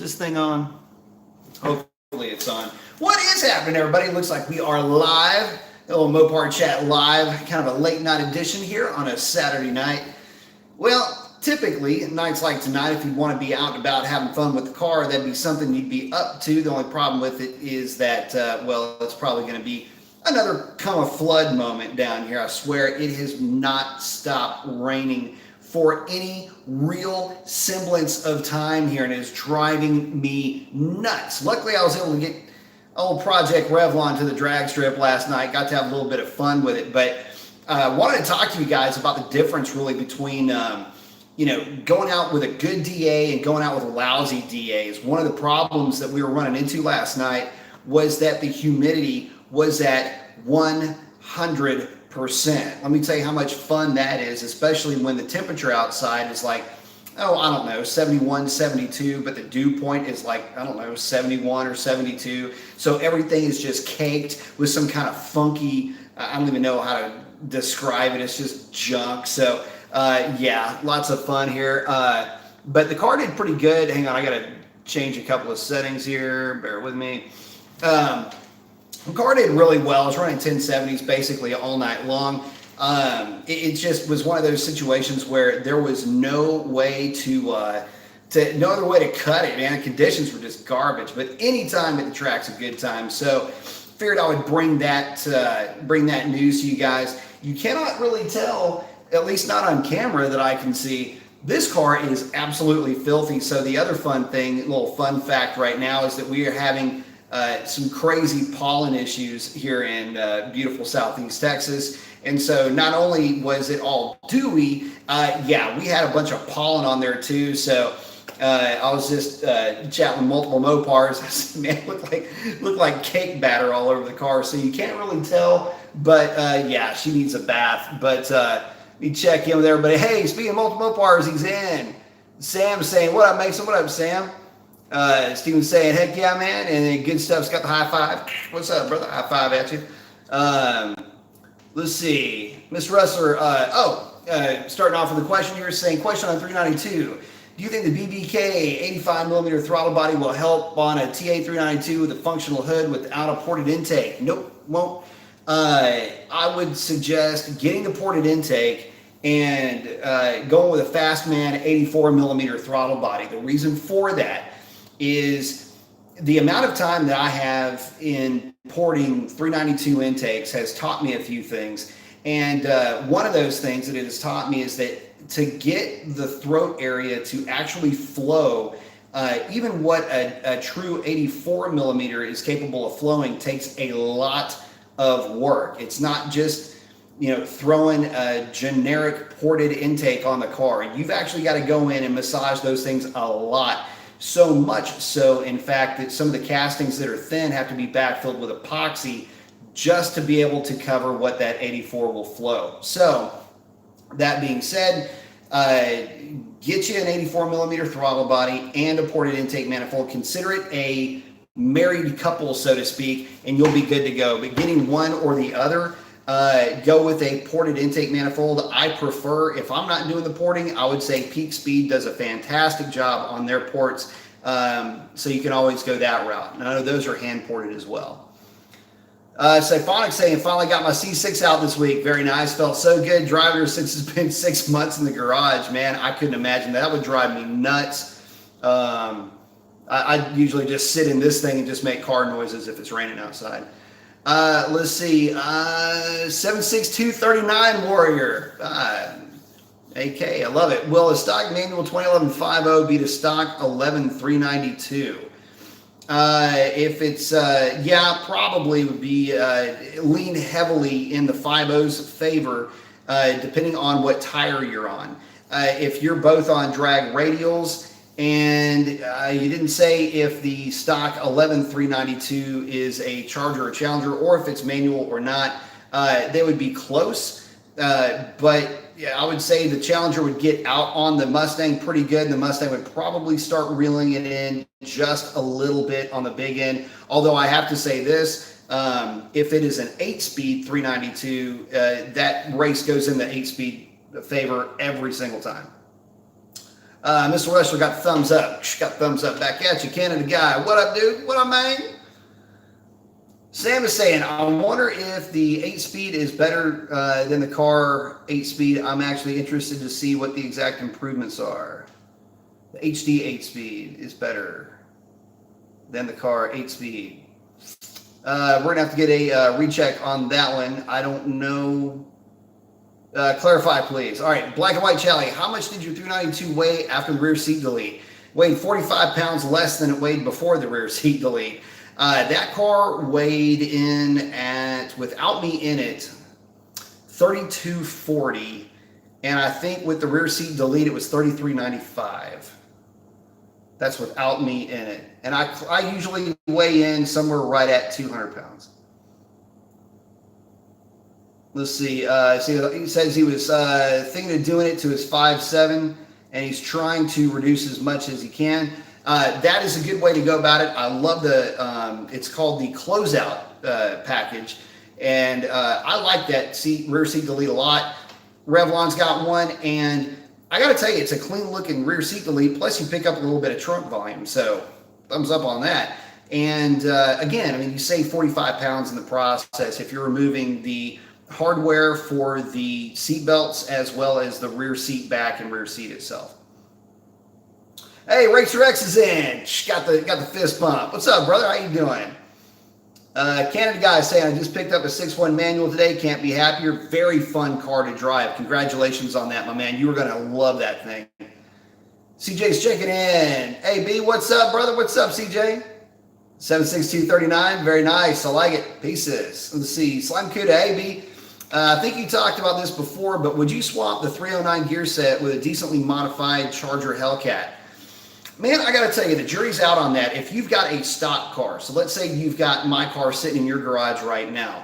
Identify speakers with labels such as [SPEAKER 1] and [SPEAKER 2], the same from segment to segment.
[SPEAKER 1] this thing on? Hopefully it's on. What is happening, everybody? Looks like we are live. A little Mopar Chat live, kind of a late night edition here on a Saturday night. Well, typically, nights like tonight, if you want to be out and about having fun with the car, that'd be something you'd be up to. The only problem with it is that, well, it's probably going to be another come a flood moment down here. I swear it has not stopped raining for any real semblance of time here, and it's driving me nuts. Luckily, I was able to get old Project Revlon to the drag strip last night. Got to have a little bit of fun with it, but wanted to talk to you guys about the difference really between going out with a good DA and going out with lousy DAs. One of the problems that we were running into last night was that the humidity was at 100%. Let me tell you how much fun that is, especially when the temperature outside is like, oh, I don't know, 71, 72, but the dew point is like, I don't know, 71 or 72. So everything is just caked with some kind of funky, I don't even know how to describe it. It's just junk. So yeah, lots of fun here. But the car did pretty good. Hang on, I got to change a couple of settings here. Bear with me. The car did really well. I was running 1070s basically all night long. It just was one of those situations where there was no way to no other way to cut it, man. The conditions were just garbage. But any time at the track's a good time. So figured I would bring that news to you guys. You cannot really tell, at least not on camera that I can see. This car is absolutely filthy. So the other fun thing, a little fun fact right now, is that we are having some crazy pollen issues here in beautiful Southeast Texas. And so not only was it all dewy, yeah, we had a bunch of pollen on there too. So I was just chatting with multiple Mopars. I said, man, looked like cake batter all over the car. So you can't really tell, but yeah, she needs a bath. But we check in with everybody. Hey, speaking of multiple Mopars, he's in. Sam's saying, what up, Mason? What up, Sam? Steven's saying, heck yeah, man. And then Good Stuff's got the high five. What's up, brother? High five at you. Let's see. Miss Rustler, starting off with a question here, saying, question on 392. Do you think the BBK 85mm throttle body will help on a TA 392 with a functional hood without a ported intake? Nope, won't. I would suggest getting the ported intake and going with a Fastman 84mm throttle body. The reason for that is the amount of time that I have in porting 392 intakes has taught me a few things. And one of those things that it has taught me is that to get the throat area to actually flow, even what a true 84mm is capable of flowing takes a lot of work. It's not just, throwing a generic ported intake on the car. You've actually got to go in and massage those things a lot. So much so, in fact, that some of the castings that are thin have to be backfilled with epoxy just to be able to cover what that 84 will flow. So, that being said, get you an 84mm throttle body and a ported intake manifold. Consider it a married couple, so to speak, and you'll be good to go. But getting one or the other, go with a ported intake manifold. I prefer, if I'm not doing the porting, I would say Peak Speed does a fantastic job on their ports. So you can always go that route. And I know those are hand ported as well. Siphonic saying, finally got my C6 out this week. Very nice. Felt so good driving her since it's been 6 months in the garage. Man, I couldn't imagine that. That would drive me nuts. I usually just sit in this thing and just make car noises if it's raining outside. Let's see, 76239 Warrior, AK, I love it. Will a stock manual 2011 50 beat a stock 11392? If it's, yeah, probably would be, lean heavily in the 50's favor, depending on what tire you're on. If you're both on drag radials, and you didn't say if the stock 11392 is a Charger or Challenger, or if it's manual or not. They would be close, but yeah, I would say the Challenger would get out on the Mustang pretty good, and the Mustang would probably start reeling it in just a little bit on the big end. Although I have to say this, if it is an 8-speed 392, that race goes in the 8-speed favor every single time. Mr. Wrestler got thumbs up. Got thumbs up back at you. Canada guy. What up, dude? What up, man? Sam is saying, I wonder if the 8-speed is better than the car 8-speed. I'm actually interested to see what the exact improvements are. The HD 8-speed is better than the car 8-speed. We're going to have to get a recheck on that one. I don't know. Clarify, please. All right, Black and White Charlie, how much did your 392 weigh after the rear seat delete? Weighed 45 pounds less than it weighed before the rear seat delete. That car weighed in at, without me in it, 3240, and I think with the rear seat delete, it was 3395. That's without me in it. And I usually weigh in somewhere right at 200 pounds. Let's see. He says he was thinking of doing it to his 5'7", and he's trying to reduce as much as he can. That is a good way to go about it. I love it's called the closeout package. And I like that rear seat delete a lot. Revlon's got one, and I got to tell you, it's a clean looking rear seat delete. Plus you pick up a little bit of trunk volume. So thumbs up on that. And again, I mean, you save 45 pounds in the process if you're removing the hardware for the seat belts as well as the rear seat back and rear seat itself. Hey, Racer X is in. Got the fist bump. What's up, brother? How you doing? Canada guy saying, I just picked up a 6.1 manual today. Can't be happier. Very fun car to drive. Congratulations on that, my man. You are going to love that thing. CJ's checking in. Hey, B, what's up, brother? What's up, CJ? 76239. Very nice. I like it. Pieces. Let's see. Slime Cuda. Hey, B. I think you talked about this before, but would you swap the 309 gear set with a decently modified Charger Hellcat? Man, I got to tell you, the jury's out on that. If you've got a stock car, so let's say you've got my car sitting in your garage right now.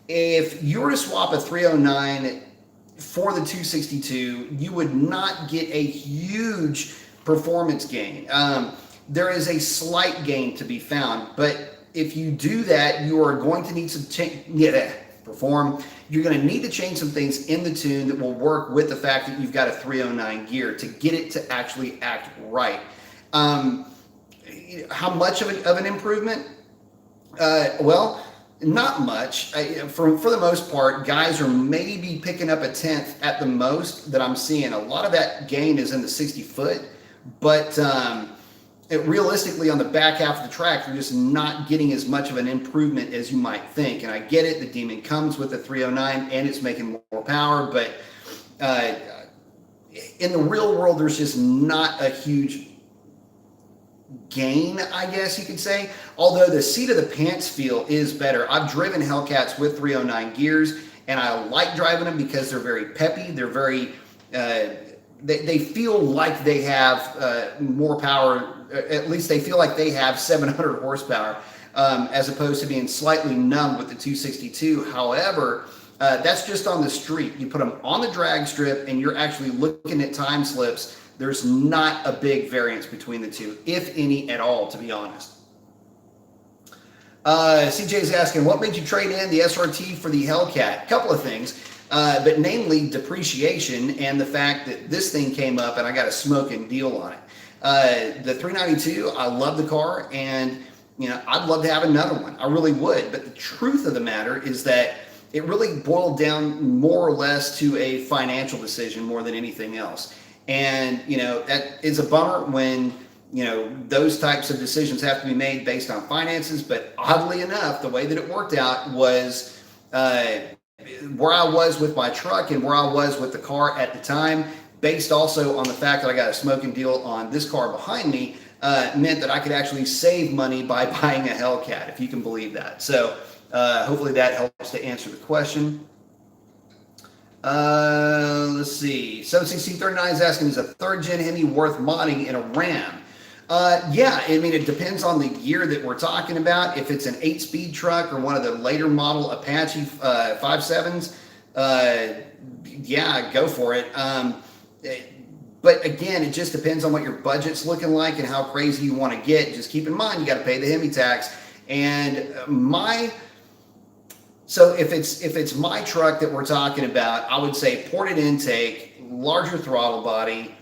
[SPEAKER 1] If you were to swap a 309 for the 262, you would not get a huge performance gain. There is a slight gain to be found, but if you do that, you are going to need some perform. You're going to need to change some things in the tune that will work with the fact that you've got a 309 gear to get it to actually act right. How much of an improvement? Well, not much. For the most part, guys are maybe picking up a tenth at the most that I'm seeing. A lot of that gain is in the 60 foot, but realistically on the back half of the track, you're just not getting as much of an improvement as you might think. And I get it. The Demon comes with a 309 and it's making more power, but in the real world, there's just not a huge gain, I guess you could say, although the seat of the pants feel is better. I've driven Hellcats with 309 gears, and I like driving them because they're very peppy. They're very, they feel like they have more power. At least they feel like they have 700 horsepower, as opposed to being slightly numb with the 262. However, that's just on the street. You put them on the drag strip, and you're actually looking at time slips. There's not a big variance between the two, if any at all, to be honest. CJ's asking, what made you trade in the SRT for the Hellcat? A couple of things, but namely depreciation and the fact that this thing came up and I got a smoking deal on it. The 392, I love the car, and I'd love to have another one. I really would. But the truth of the matter is that it really boiled down more or less to a financial decision more than anything else. And, that is a bummer when, those types of decisions have to be made based on finances. But oddly enough, the way that it worked out was where I was with my truck and where I was with the car at the time, based also on the fact that I got a smoking deal on this car behind me, meant that I could actually save money by buying a Hellcat, if you can believe that. So hopefully that helps to answer the question. Let's see. 71639 is asking, is a third gen Hemi worth modding in a Ram? Yeah, I mean, it depends on the gear that we're talking about. If it's an 8-speed truck or one of the later model Apache 5.7s, yeah, go for it. But again, it just depends on what your budget's looking like and how crazy you want to get. Just keep in mind, you got to pay the Hemi tax. And so if it's my truck that we're talking about, I would say ported intake, larger throttle body,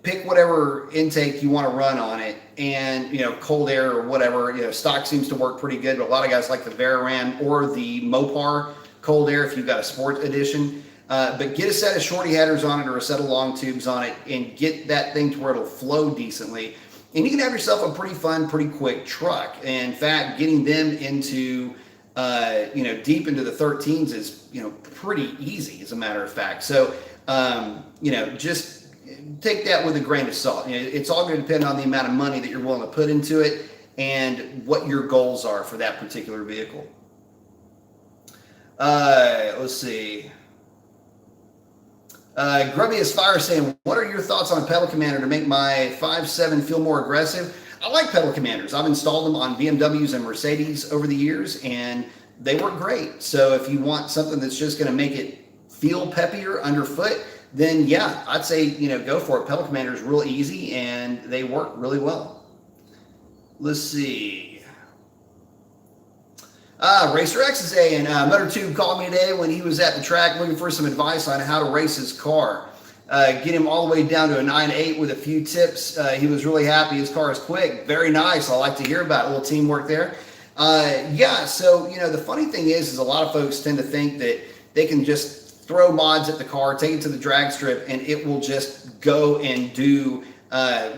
[SPEAKER 1] pick whatever intake you want to run on it, and cold air or whatever. Stock seems to work pretty good, but a lot of guys like the Veraram or the Mopar cold air if you've got a sport edition. But get a set of shorty headers on it or a set of long tubes on it, and get that thing to where it'll flow decently. And you can have yourself a pretty fun, pretty quick truck. And in fact, getting them into deep into the 13s is pretty easy, as a matter of fact. So just take that with a grain of salt. It's all going to depend on the amount of money that you're willing to put into it and what your goals are for that particular vehicle. Let's see. Grubbiest Fire saying, what are your thoughts on a pedal commander to make my 5.7 feel more aggressive? I like pedal commanders. I've installed them on BMWs and Mercedes over the years, and they work great. So if you want something that's just going to make it feel peppier underfoot, then yeah, I'd say, go for it. Pedal commander is real easy, and they work really well. Let's see. Racer X is saying, MotorTube called me today when he was at the track looking for some advice on how to race his car. Get him all the way down to a 9.8 with a few tips. He was really happy. His car is quick. Very nice. I like to hear about it. A little teamwork there. So, the funny thing is a lot of folks tend to think that they can just throw mods at the car, take it to the drag strip, and it will just go and do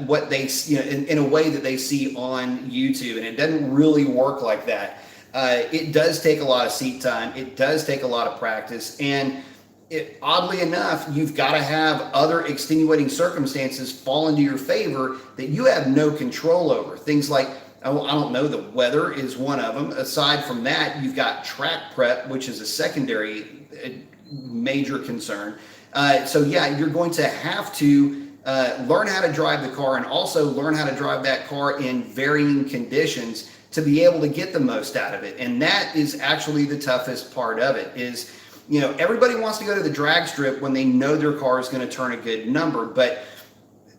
[SPEAKER 1] what they, in a way that they see on YouTube. And it doesn't really work like that. It does take a lot of seat time. It does take a lot of practice. And oddly enough, you've got to have other extenuating circumstances fall into your favor that you have no control over. Things like, I don't know, the weather is one of them. Aside from that, you've got track prep, which is a secondary major concern. So yeah, you're going to have to learn how to drive the car, and also learn how to drive that car in varying conditions to be able to get the most out of it. And that is actually the toughest part of it is, everybody wants to go to the drag strip when they know their car is going to turn a good number. But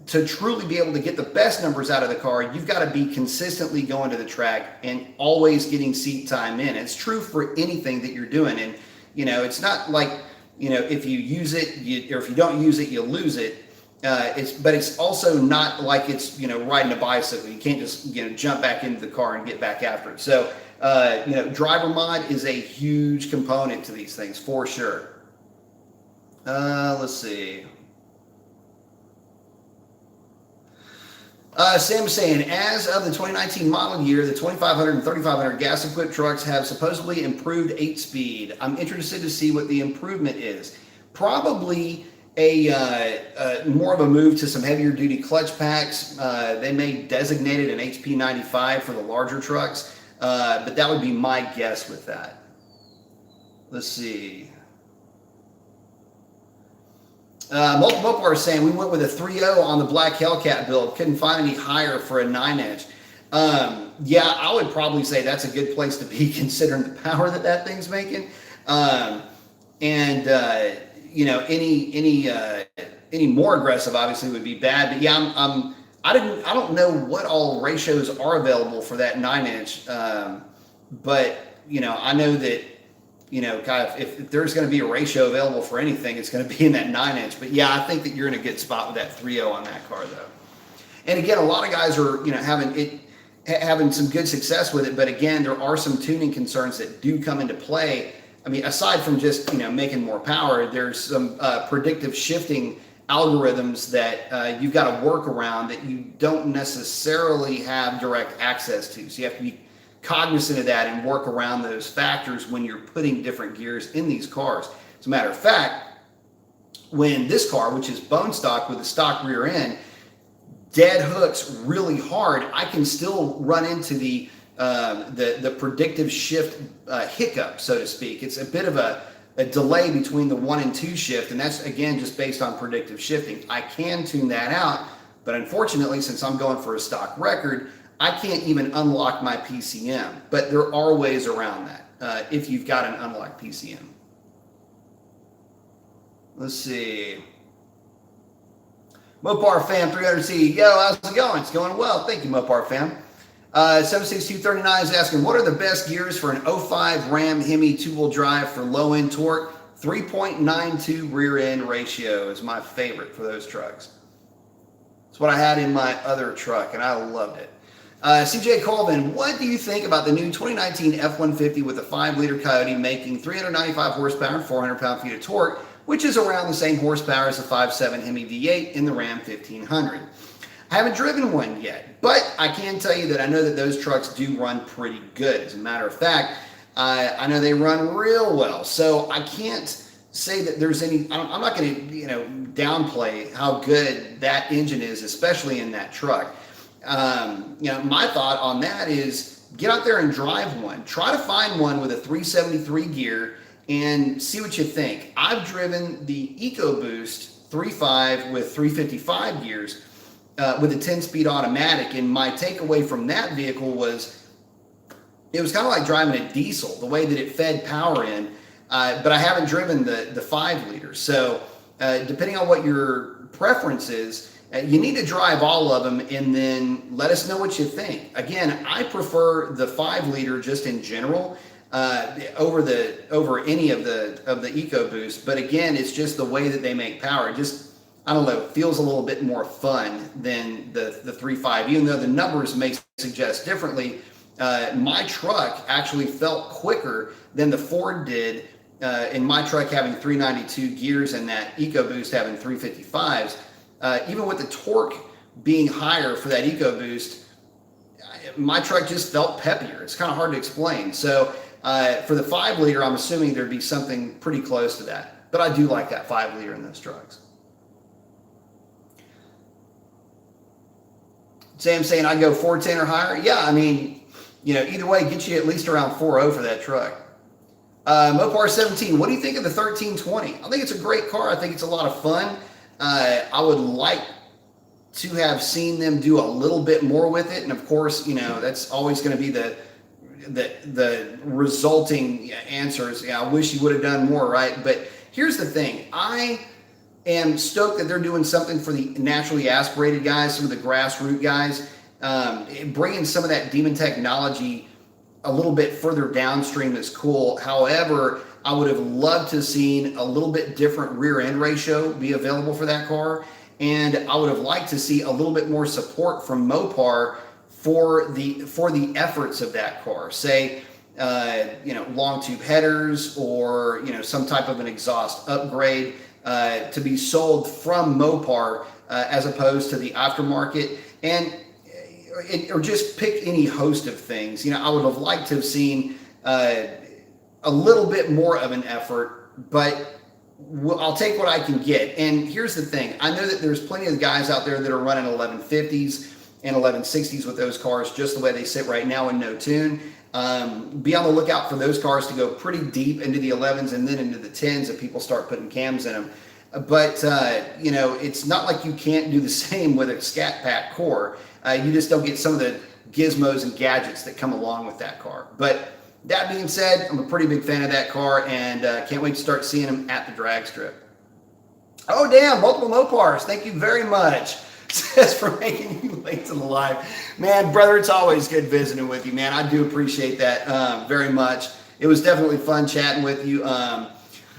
[SPEAKER 1] to truly be able to get the best numbers out of the car, you've got to be consistently going to the track and always getting seat time in. It's true for anything that you're doing. And, it's not like, if you use it, or if you don't use it, you lose it. But it's also not like it's, riding a bicycle. You can't just, jump back into the car and get back after it. So, driver mod is a huge component to these things for sure. Let's see. Sam is saying, as of the 2019 model year, the 2500 and 3500 gas-equipped trucks have supposedly improved 8-speed. I'm interested to see what the improvement is. Probably a more of a move to some heavier duty clutch packs. They may designate it an HP 95 for the larger trucks, but that would be my guess with that. Let's see. Mopar is saying, we went with a 3.0 on the black Hellcat build. Couldn't find any higher for a 9-inch. Yeah, I would probably say that's a good place to be considering the power that thing's making. Any more aggressive obviously would be bad. But yeah, I don't know what all ratios are available for that 9-inch. But I know that kind of if there's going to be a ratio available for anything, it's going to be in that 9-inch. But yeah, I think that you're in a good spot with that 3.0 on that car though. And again, a lot of guys are having some good success with it. But again, there are some tuning concerns that do come into play. I mean, aside from just making more power, there's some predictive shifting algorithms that you've got to work around that you don't necessarily have direct access to. So you have to be cognizant of that and work around those factors when you're putting different gears in these cars. As a matter of fact, when this car, which is bone stock with a stock rear end, dead hooks really hard, I can still run into the predictive shift hiccup, so to speak. It's a bit of a delay between the 1 and 2 shift, and that's again just based on predictive shifting. I can tune that out, but unfortunately, since I'm going for a stock record, I can't even unlock my PCM. But there are ways around that if you've got an unlocked PCM. Let's see. Mopar fam 300C. Yo, how's it going? It's going well. Thank you, Mopar fam. 76239 is asking, what are the best gears for an 05 Ram Hemi 2-wheel drive for low-end torque? 3.92 rear end ratio is my favorite for those trucks. It's what I had in my other truck, and I loved it. CJ Colvin, what do you think about the new 2019 F-150 with a 5-liter Coyote making 395 horsepower and 400 pound-feet of torque, which is around the same horsepower as the 5.7 Hemi V8 in the Ram 1500? I haven't driven one yet, but I can tell you that I know that those trucks do run pretty good. As a matter of fact, I know they run real well, so I can't say that there's any. I'm not going to downplay how good that engine is, especially in that truck. My thought on that is get out there and drive one. Try to find one with a 373 gear and see what you think. I've driven the EcoBoost 3.5 with 355 gears with a 10-speed automatic, and my takeaway from that vehicle was it was kind of like driving a diesel, the way that it fed power in, but I haven't driven the 5 liters. So depending on what your preference is, you need to drive all of them and then let us know what you think. Again, I prefer the 5 liter just in general over any of the EcoBoost. But again, it's just the way that they make power. It just, I don't know, feels a little bit more fun than the 3.5, even though the numbers may suggest differently. My truck actually felt quicker than the Ford did in my truck having 392 gears and that EcoBoost having 355s. Even with the torque being higher for that EcoBoost, my truck just felt peppier. It's kind of hard to explain. So for the 5 liter, I'm assuming there'd be something pretty close to that. But I do like that 5 liter in those trucks. Sam saying I'd go 410 or higher. Yeah, I mean, either way, get you at least around 4.0 for that truck. Mopar 17, what do you think of the 1320? I think it's a great car. I think it's a lot of fun. I would like to have seen them do a little bit more with it. And of course, that's always going to be the resulting answers. Yeah, I wish you would have done more, right? But here's the thing. I am stoked that they're doing something for the naturally aspirated guys, some of the grassroots guys, bringing some of that demon technology a little bit further downstream is cool. However, I would have loved to have seen a little bit different rear end ratio be available for that car. And I would have liked to see a little bit more support from Mopar for the efforts of that car. Say, long tube headers or, some type of an exhaust upgrade to be sold from Mopar as opposed to the aftermarket. And or just pick any host of things. I would have liked to have seen a little bit more of an effort, but I'll take what I can get. And here's the thing. I know that there's plenty of guys out there that are running 1150s and 1160s with those cars just the way they sit right now in no tune. Be on the lookout for those cars to go pretty deep into the 11s and then into the 10s if people start putting cams in them. But, it's not like you can't do the same with a Scat Pack core. You just don't get some of the gizmos and gadgets that come along with that car. But that being said, I'm a pretty big fan of that car and can't wait to start seeing them at the drag strip. Oh, damn, multiple Mopars. Thank you very much. Says for making you late to the live. Man, brother, it's always good visiting with you, man. I do appreciate that very much. It was definitely fun chatting with you.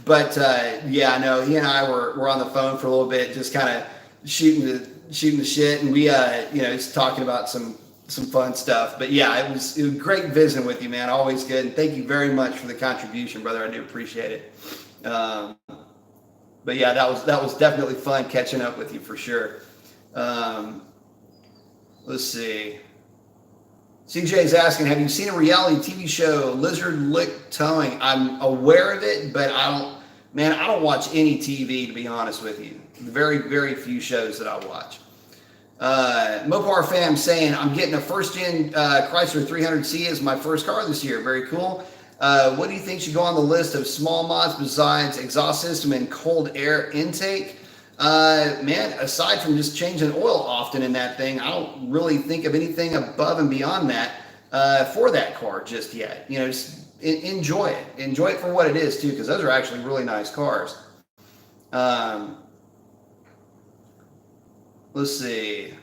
[SPEAKER 1] But I know he and I were on the phone for a little bit, just kind of shooting the shit, and we just talking about some fun stuff. But yeah, it was great visiting with you, man. Always good. And thank you very much for the contribution, brother. I do appreciate it. But yeah, that was definitely fun catching up with you for sure. Let's see. CJ's asking, have you seen a reality TV show, Lizard Lick Towing? I'm aware of it, but I don't watch any TV, to be honest with you. Very, very few shows that I watch. Mopar fam saying, I'm getting a first-gen Chrysler 300C as my first car this year. Very cool. What do you think should go on the list of small mods besides exhaust system and cold air intake? Man, aside from just changing oil often in that thing, I don't really think of anything above and beyond that for that car just yet. Just enjoy it. Enjoy it for what it is too, because those are actually really nice cars. Let's see.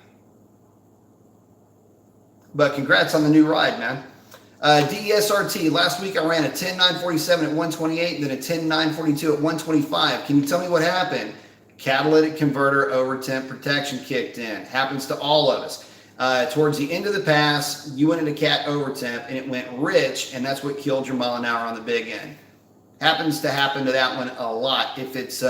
[SPEAKER 1] But congrats on the new ride, man. DESRT, last week I ran a 10.947 at 128, then a 10.942 at 125. Can you tell me what happened? Catalytic converter over temp protection kicked in. Happens to all of us. Towards the end of the pass, you went into cat over temp and it went rich, and that's what killed your mile an hour on the big end. Happens to happen to that one a lot if it's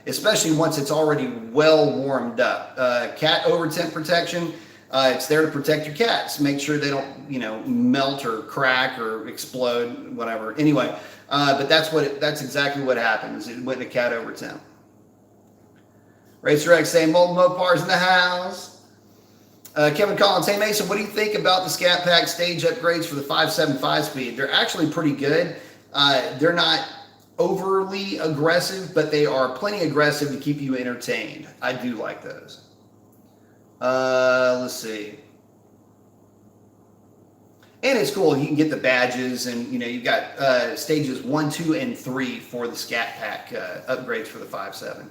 [SPEAKER 1] especially once it's already well warmed up. Cat over temp protection, it's there to protect your cats. Make sure they don't, melt or crack or explode, whatever. Anyway, but that's exactly what happens. It went to cat over temp. Racer X saying Molten Mopar's in the house. Kevin Collins, hey Mason, what do you think about the Scat Pack stage upgrades for the 5.7 5-speed? They're actually pretty good. They're not overly aggressive, but they are plenty aggressive to keep you entertained. I do like those. Let's see. And it's cool. You can get the badges, and you've got stages 1, 2, and 3 for the Scat Pack upgrades for the 5.7.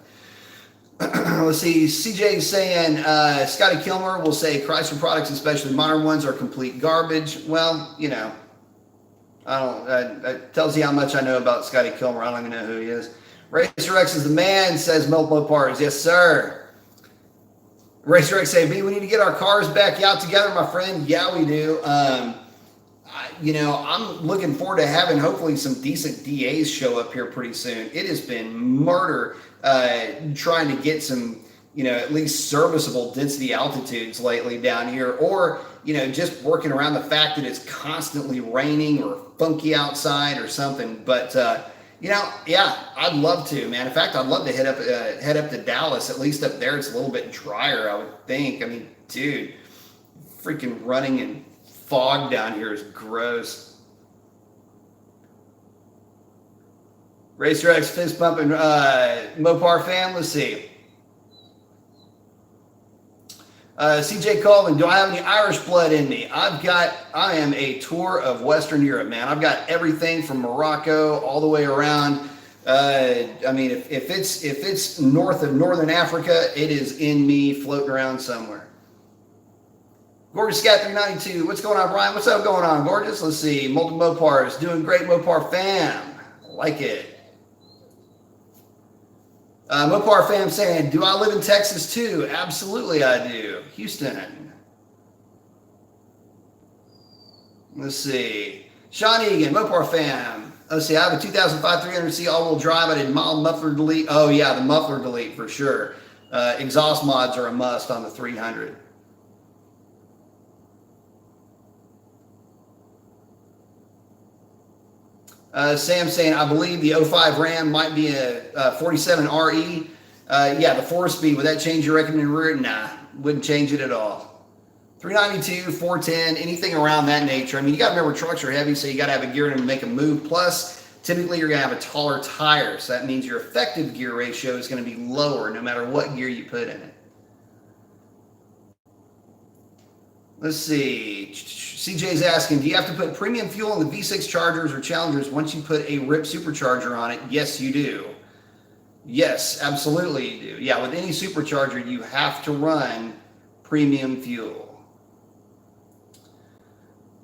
[SPEAKER 1] Let's see. CJ saying Scotty Kilmer will say Chrysler products, especially modern ones, are complete garbage. Well, I don't. That tells you how much I know about Scotty Kilmer. I don't even know who he is. Racer X is the man, says Mopars. Yes, sir. Racer X say, B, we need to get our cars back out together, my friend. Yeah, we do. I'm looking forward to having hopefully some decent DAs show up here pretty soon. It has been murder trying to get some, at least serviceable density altitudes lately down here, or, just working around the fact that it's constantly raining or funky outside or something. But, yeah, I'd love to, man. In fact, I'd love to head up to Dallas. At least up there, it's a little bit drier, I would think. I mean, dude, freaking running in fog down here is gross. Racer X fist pumping Mopar fan. Let's see. CJ Colvin, do I have any Irish blood in me? I am a tour of Western Europe, man. I've got everything from Morocco all the way around. If it's north of Northern Africa, it is in me floating around somewhere. Gorgeous Scat 392. What's going on, Brian? What's up going on, Gorgeous? Let's see. Molten Mopars. Doing great, Mopar fam. Like it. Mopar fam saying, do I live in Texas too? Absolutely I do. Houston. Let's see. Sean Egan, Mopar fam. Let's see. I have a 2005 300C all-wheel drive. I did mild muffler delete. Oh, yeah, the muffler delete for sure. Exhaust mods are a must on the 300. Sam saying, I believe the 05 Ram might be a 47 RE. Yeah, the 4-speed. Would that change your recommended rear? Nah, wouldn't change it at all. 392, 410, anything around that nature. I mean, you got to remember trucks are heavy, so you got to have a gear to make a move. Plus, typically you're going to have a taller tire, so that means your effective gear ratio is going to be lower no matter what gear you put in it. Let's see. CJ's asking, do you have to put premium fuel in the V6 Chargers or Challengers once you put a RIP supercharger on it? Yes, you do. Yes, absolutely you do. Yeah, with any supercharger, you have to run premium fuel.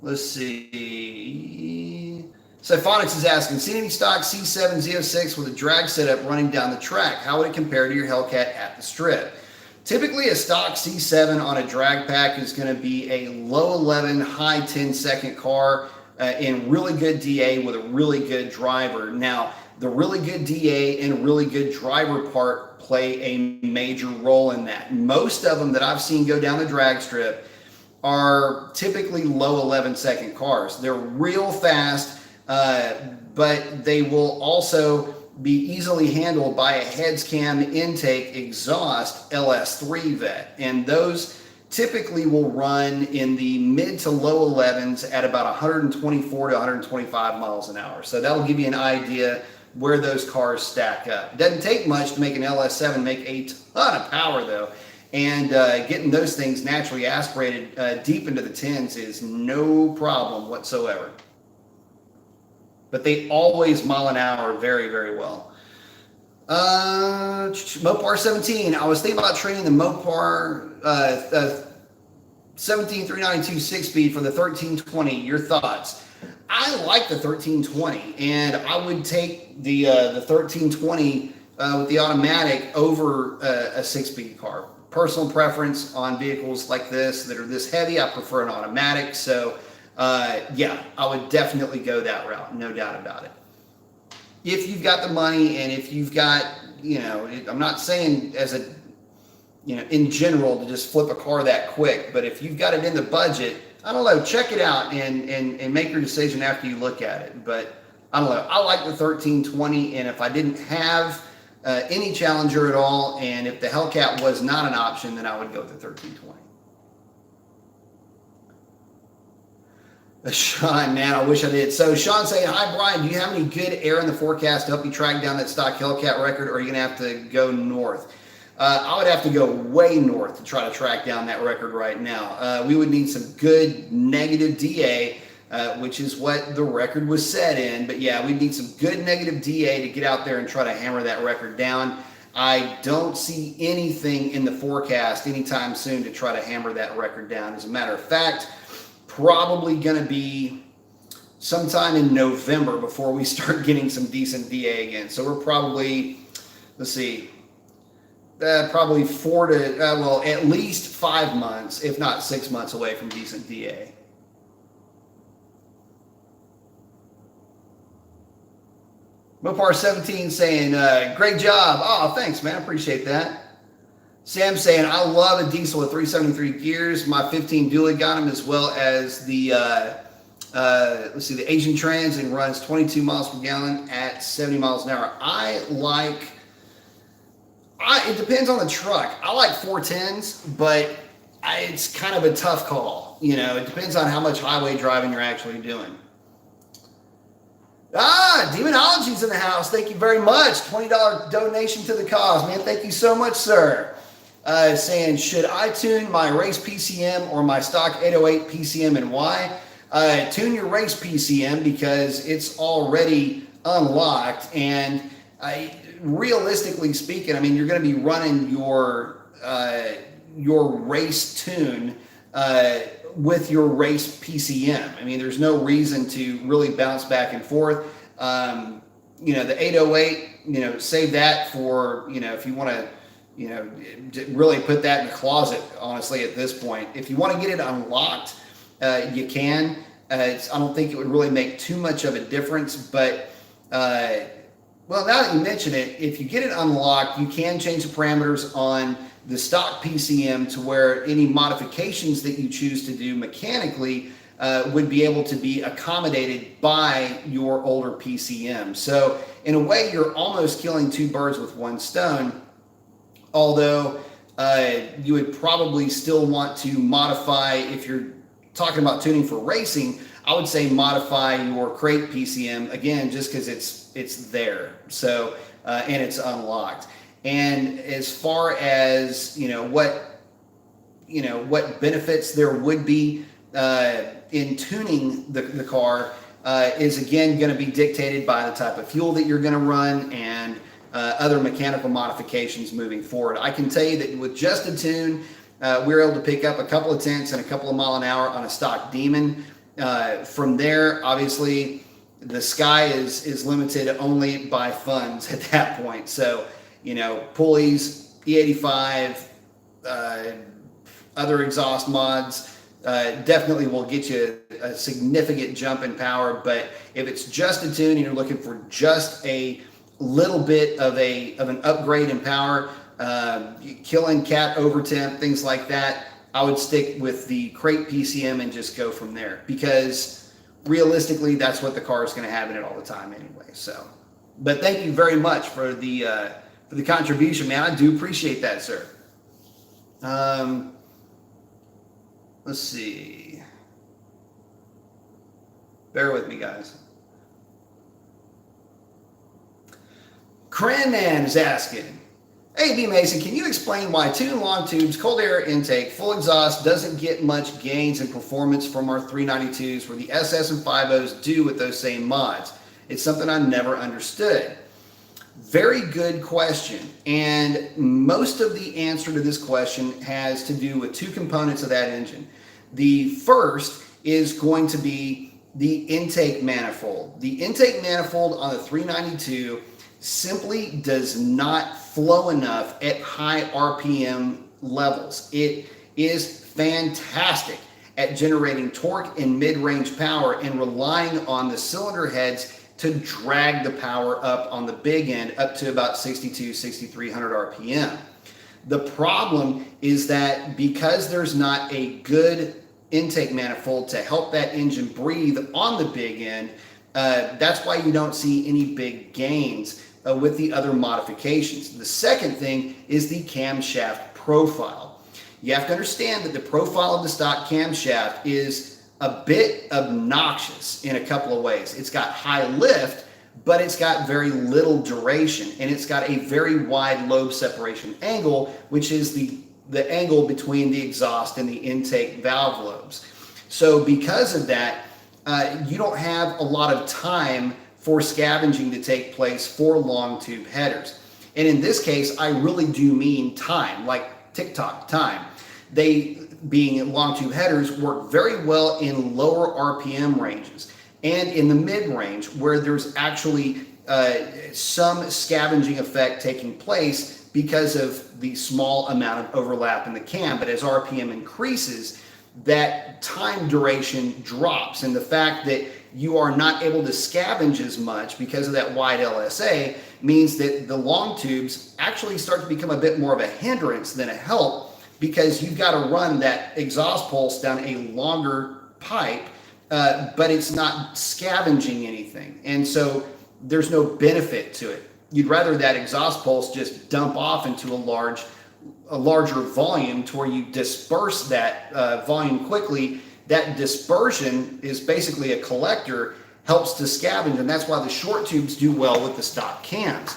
[SPEAKER 1] Let's see. Siphonics is asking, seen any stock C7 Z06 with a drag setup running down the track? How would it compare to your Hellcat at the strip? Typically, a stock C7 on a drag pack is going to be a low 11, high 10-second car in really good DA with a really good driver. Now, the really good DA and really good driver part play a major role in that. Most of them that I've seen go down the drag strip are typically low 11-second cars. They're real fast, but they will also be easily handled by a heads cam intake exhaust LS3 vet, and those typically will run in the mid to low 11s at about 124 to 125 miles an hour. So that'll give you an idea where those cars stack up. It doesn't take much to make an LS7 make a ton of power though, and getting those things naturally aspirated deep into the 10s is no problem whatsoever. But they always mile an hour very, very well. Mopar 17. I was thinking about trading the Mopar 17 392 6-speed for the 1320. Your thoughts? I like the 1320, and I would take the 1320 with the automatic over a six-speed car. Personal preference on vehicles like this that are this heavy, I prefer an automatic. So yeah, I would definitely go that route, no doubt about it. If you've got the money and if you've got, I'm not saying as a, in general to just flip a car that quick, but if you've got it in the budget, I don't know, check it out and make your decision after you look at it. But I don't know, I like the 1320, and if I didn't have any Challenger at all, and if the Hellcat was not an option, then I would go with the 1320. Sean, man, I wish I did. So Sean saying, hi, Brian, do you have any good air in the forecast to help you track down that stock Hellcat record, or are you going to have to go north? I would have to go way north to try to track down that record right now. We would need some good negative DA, which is what the record was set in. But yeah, we need some good negative DA to get out there and try to hammer that record down. I don't see anything in the forecast anytime soon to try to hammer that record down. As a matter of fact, probably going to be sometime in November before we start getting some decent DA again. So we're probably, let's see, probably at least 5 months, if not 6 months away from decent DA. Mopar 17 saying, great job. Oh, thanks, man. I appreciate that. Sam saying, I love a diesel with 373 gears. My 15 dually got them, as well as the, the Asian Trans, and runs 22 miles per gallon at 70 miles an hour. It depends on the truck. I like 410s, but it's kind of a tough call. It depends on how much highway driving you're actually doing. Demonology's in the house. Thank you very much. $20 donation to the cause, man. Thank you so much, sir. Saying, should I tune my race PCM or my stock 808 PCM, and why? Tune your race PCM because it's already unlocked, and realistically speaking, I mean, you're going to be running your race tune with your race PCM. I mean, there's no reason to really bounce back and forth. The 808, save that for, if you want to, really put that in the closet, honestly, at this point. If you want to get it unlocked, you can. I don't think it would really make too much of a difference, but, well, now that you mention it, if you get it unlocked, you can change the parameters on the stock PCM to where any modifications that you choose to do mechanically would be able to be accommodated by your older PCM. So in a way, you're almost killing two birds with one stone, although you would probably still want to modify, if you're talking about tuning for racing, I would say modify your crate PCM, again, just because it's there. So, and it's unlocked. And as far as, what benefits there would be in tuning the car is, again, going to be dictated by the type of fuel that you're going to run and other mechanical modifications moving forward. I can tell you that with just a tune, we were able to pick up a couple of tenths and a couple of mile an hour on a stock Demon. From there, obviously, the sky is limited only by funds at that point. So, pulleys, E85, other exhaust mods definitely will get you a significant jump in power. But if it's just a tune and you're looking for just a little bit of an upgrade in power, killing cat over temp, things like that, I would stick with the crate PCM and just go from there, because realistically, that's what the car is going to have in it all the time anyway. So, but thank you very much for the contribution, man. I do appreciate that, sir. Let's see. Bear with me, guys. Cranman is asking, hey, B. Mason, can you explain why tune long tubes, cold air intake, full exhaust doesn't get much gains in performance from our 392s where the SS and 50s do with those same mods? It's something I never understood. Very good question. And most of the answer to this question has to do with two components of that engine. The first is going to be the intake manifold. The intake manifold on the 392 simply does not flow enough at high RPM levels. It is fantastic at generating torque and mid-range power and relying on the cylinder heads to drag the power up on the big end up to about 6,300 RPM. The problem is that because there's not a good intake manifold to help that engine breathe on the big end, that's why you don't see any big gains with the other modifications. The second thing is the camshaft profile. You have to understand that the profile of the stock camshaft is a bit obnoxious in a couple of ways. It's got high lift, but it's got very little duration, and it's got a very wide lobe separation angle, which is the angle between the exhaust and the intake valve lobes. So because of that, you don't have a lot of time for scavenging to take place for long tube headers. And in this case, I really do mean time, like tick-tock time. They, being long tube headers, work very well in lower RPM ranges and in the mid-range where there's actually some scavenging effect taking place because of the small amount of overlap in the cam. But as RPM increases, that time duration drops, and the fact that you are not able to scavenge as much because of that wide LSA means that the long tubes actually start to become a bit more of a hindrance than a help, because you've got to run that exhaust pulse down a longer pipe, but it's not scavenging anything. And so there's no benefit to it. You'd rather that exhaust pulse just dump off into a larger volume to where you disperse that volume quickly. That dispersion is basically a collector, helps to scavenge, and that's why the short tubes do well with the stock cams.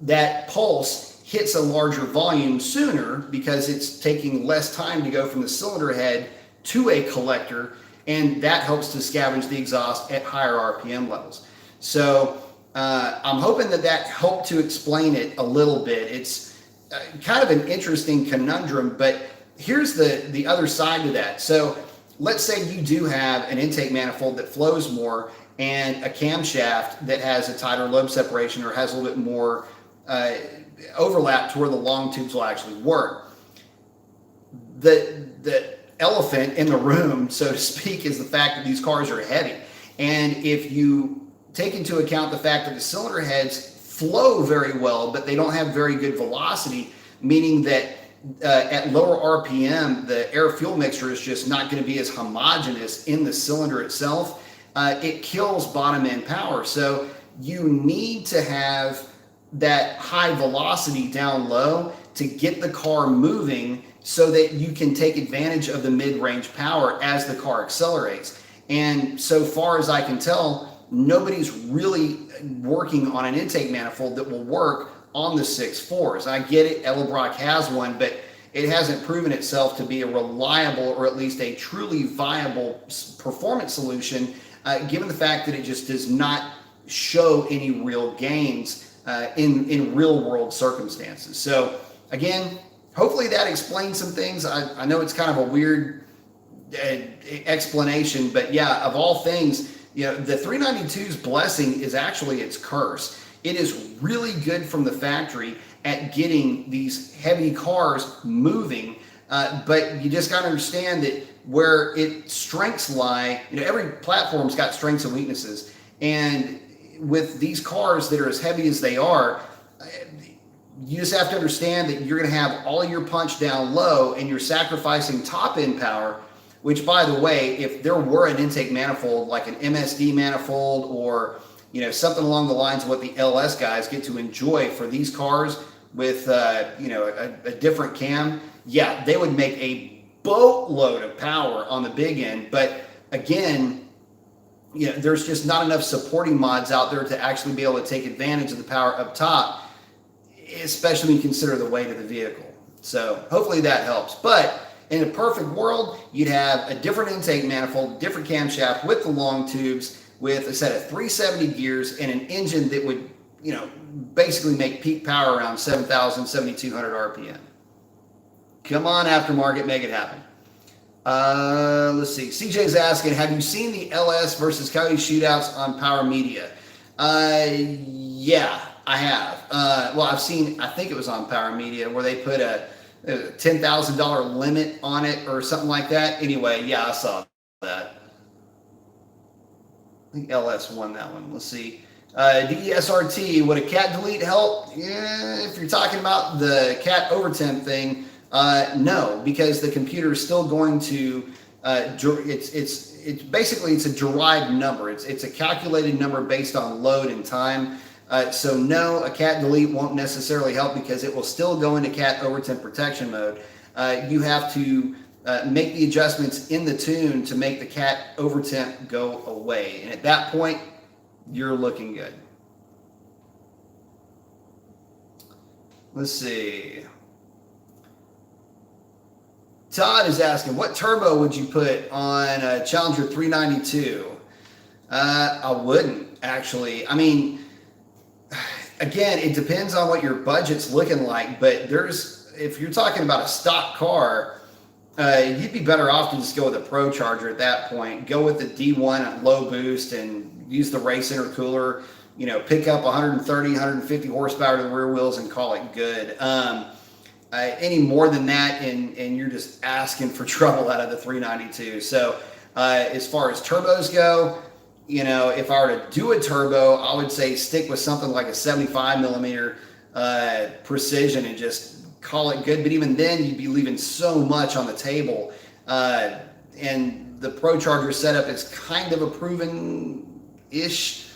[SPEAKER 1] That pulse hits a larger volume sooner because it's taking less time to go from the cylinder head to a collector, and that helps to scavenge the exhaust at higher RPM levels. So I'm hoping that helped to explain it a little bit. It's kind of an interesting conundrum, but here's the other side to that. So let's say you do have an intake manifold that flows more and a camshaft that has a tighter lobe separation or has a little bit more overlap to where the long tubes will actually work. The elephant in the room, so to speak, is the fact that these cars are heavy. And if you take into account the fact that the cylinder heads flow very well, but they don't have very good velocity, meaning that at lower RPM, the air-fuel mixture is just not going to be as homogeneous in the cylinder itself. It kills bottom-end power. So you need to have that high velocity down low to get the car moving so that you can take advantage of the mid-range power as the car accelerates. And so far as I can tell, nobody's really working on an intake manifold that will work on the 6.4s. I get it, Edelbrock has one, but it hasn't proven itself to be a reliable or at least a truly viable performance solution, given the fact that it just does not show any real gains in real world circumstances. So again, hopefully that explains some things. I know it's kind of a weird explanation, but yeah, of all things, you know, the 392's blessing is actually its curse. It is really good from the factory at getting these heavy cars moving, but you just got to understand that where its strengths lie, you know, every platform's got strengths and weaknesses, and with these cars that are as heavy as they are, you just have to understand that you're going to have all your punch down low and you're sacrificing top end power, which, by the way, if there were an intake manifold like an MSD manifold or, you know, something along the lines of what the LS guys get to enjoy for these cars with, you know, a different cam, yeah, they would make a boatload of power on the big end. But again, you know, there's just not enough supporting mods out there to actually be able to take advantage of the power up top, especially when you consider the weight of the vehicle. So hopefully that helps. But in a perfect world, you'd have a different intake manifold, different camshaft with the long tubes, with a set of 370 gears and an engine that would, you know, basically make peak power around 7,000, 7,200 RPM. Come on, aftermarket, make it happen. Let's see. CJ's asking, have you seen the LS versus Coyote shootouts on Power Media? Yeah, I have. Well, I've seen, I think it was on Power Media where they put a $10,000 limit on it or something like that. Anyway, yeah, I saw that. I think LS won that one. Let's see. DESRT, would a cat delete help? Yeah, if you're talking about the cat overtemp thing, no, because the computer is still going to. It's basically it's a derived number. It's a calculated number based on load and time. So no, a cat delete won't necessarily help because it will still go into cat overtemp protection mode. You have to make the adjustments in the tune to make the cat overtemp go away. And at that point, you're looking good. Let's see. Todd is asking, what turbo would you put on a Challenger 392? I wouldn't, actually. I mean, again, it depends on what your budget's looking like, but if you're talking about a stock car, you'd be better off to just go with a Pro Charger at that point. Go with the D1 at low boost and use the race intercooler. Pick up 130, 150 horsepower to the rear wheels and call it good. Any more than that, and you're just asking for trouble out of the 392. So as far as turbos go, if I were to do a turbo, I would say stick with something like a 75 millimeter precision and just call it good. But even then, you'd be leaving so much on the table. And the Pro Charger setup is kind of a proven-ish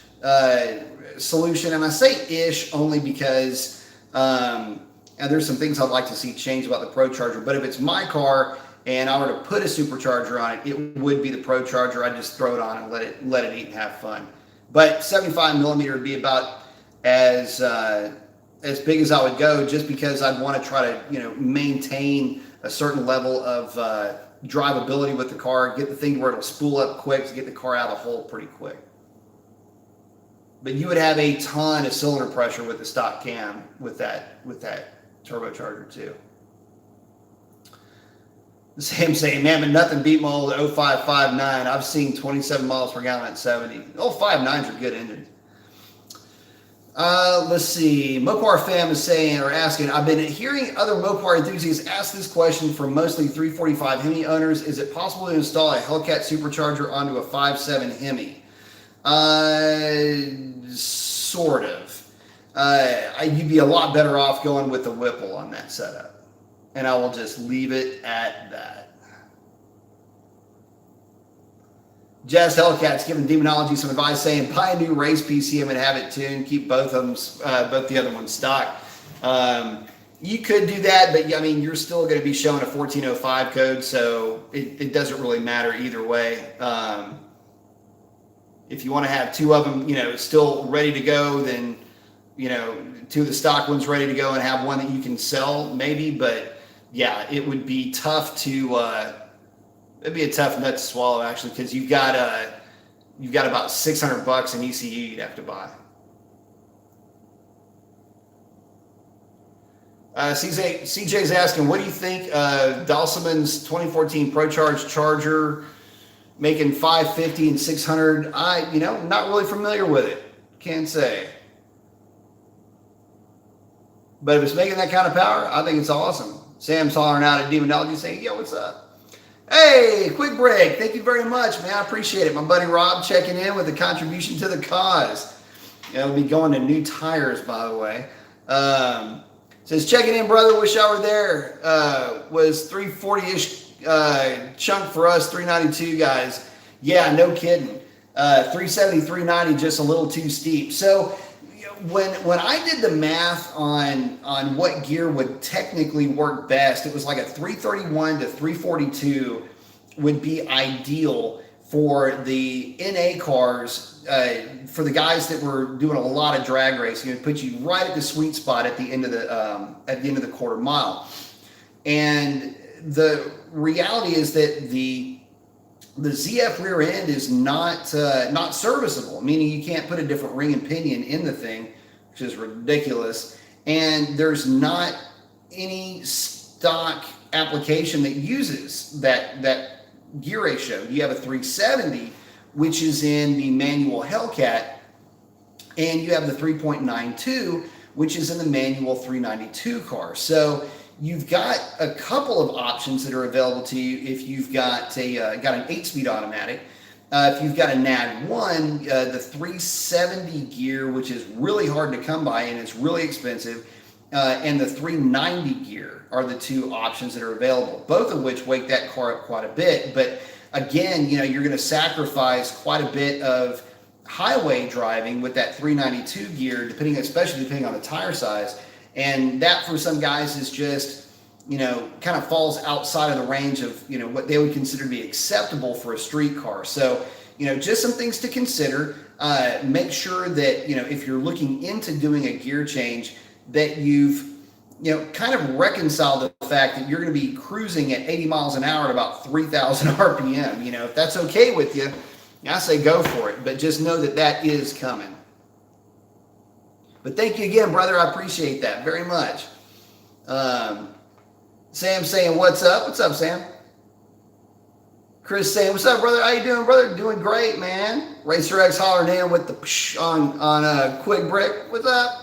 [SPEAKER 1] solution. And I say ish only because and there's some things I'd like to see change about the Pro Charger. But if it's my car and I were to put a supercharger on it, it would be the Pro Charger. I'd just throw it on and let it eat and have fun. But 75 millimeter would be about as big as I would go, just because I'd want to try to maintain a certain level of drivability with the car, get the thing where it'll spool up quick to get the car out of the hole pretty quick. But you would have a ton of cylinder pressure with the stock cam with that turbocharger too. Sam saying, man, but nothing beat my old 0559. I've seen 27 miles per gallon at 70. Old 59s are good engines. Let's see. Mopar fam is saying or asking, I've been hearing other Mopar enthusiasts ask this question from mostly 345 Hemi owners. Is it possible to install a Hellcat supercharger onto a 5.7 Hemi? Sort of. You'd be a lot better off going with the Whipple on that setup. And I will just leave it at that. Jazz Hellcat's giving Demonology some advice saying, buy a new race PCM and have it tuned. Keep both of them, both the other ones stock. You could do that, but I mean, you're still going to be showing a 1405 code, so it doesn't really matter either way. If you want to have two of them, still ready to go, then, two of the stock ones ready to go and have one that you can sell, maybe. But yeah, it would be tough to, it'd be a tough nut to swallow, actually, because you've got about $600 in ECU you'd have to buy. CJ's asking, what do you think Dalsaman's 2014 Pro Charge Charger making 550 and 600? Not really familiar with it. Can't say. But if it's making that kind of power, I think it's awesome. Sam's hollering out at Demonology saying, yo, what's up? Hey, quick break. Thank you very much, man. I appreciate it. My buddy Rob checking in with a contribution to the cause. It'll be going to new tires, by the way. Says, checking in, brother. Wish I were there. Was 340-ish chunk for us, 392 guys. Yeah, no kidding. 370, 390, just a little too steep. So when I did the math on what gear would technically work best, it was like a 331 to 342 would be ideal for the NA cars, for the guys that were doing a lot of drag racing. It would put you right at the sweet spot at the end of the quarter mile. And the reality is that the ZF rear end is not serviceable, meaning you can't put a different ring and pinion in the thing, which is ridiculous. And there's not any stock application that uses that gear ratio. You have a 370, which is in the manual Hellcat, And you have the 3.92, which is in the manual 392 car. So you've got a couple of options that are available to you if you've got an 8-speed automatic. If you've got a NAD1, the 370 gear, which is really hard to come by and it's really expensive, and the 390 gear are the two options that are available, both of which wake that car up quite a bit. But again, you're going to sacrifice quite a bit of highway driving with that 392 gear, especially depending on the tire size. And that for some guys is just, kind of falls outside of the range of, what they would consider to be acceptable for a street car. So, just some things to consider. Make sure that, if you're looking into doing a gear change, that you've, kind of reconciled the fact that you're going to be cruising at 80 miles an hour at about 3,000 RPM. If that's okay with you, I say go for it, but just know that that is coming. But thank you again, brother. I appreciate that very much. Sam saying, what's up? What's up, Sam? Chris saying, what's up, brother? How you doing, brother? Doing great, man. Racer X hollering in with the psh on Quick Brick. What's up?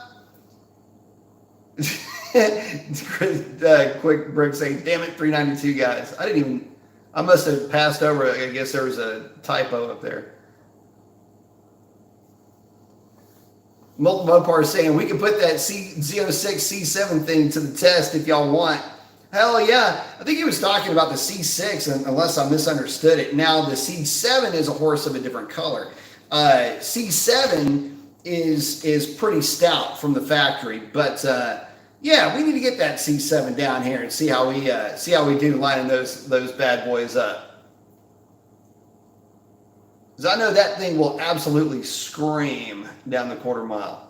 [SPEAKER 1] Quick Brick saying, damn it, 392 guys. I must have passed over. I guess there was a typo up there. Multiple Mopar saying, we can put that Z06 C7 thing to the test if y'all want. Hell yeah. I think he was talking about the C6, unless I misunderstood it. Now, the C7 is a horse of a different color. C7 is pretty stout from the factory, but yeah, we need to get that C7 down here and see how we do lining those bad boys up. Because I know that thing will absolutely scream down the quarter mile.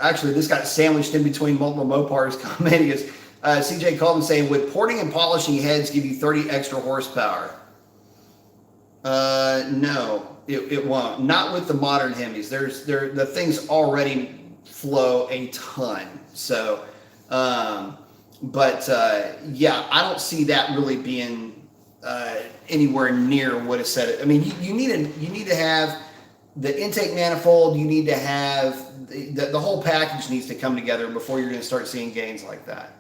[SPEAKER 1] Actually, this got sandwiched in between multiple Mopars commenting. CJ Colton saying, would porting and polishing heads give you 30 extra horsepower? No. It won't. Not with the modern Hemis. The things already flow a ton. So, yeah, I don't see that really being anywhere near what is said. I mean, you need to have the intake manifold. You need to have the whole package needs to come together before you're going to start seeing gains like that.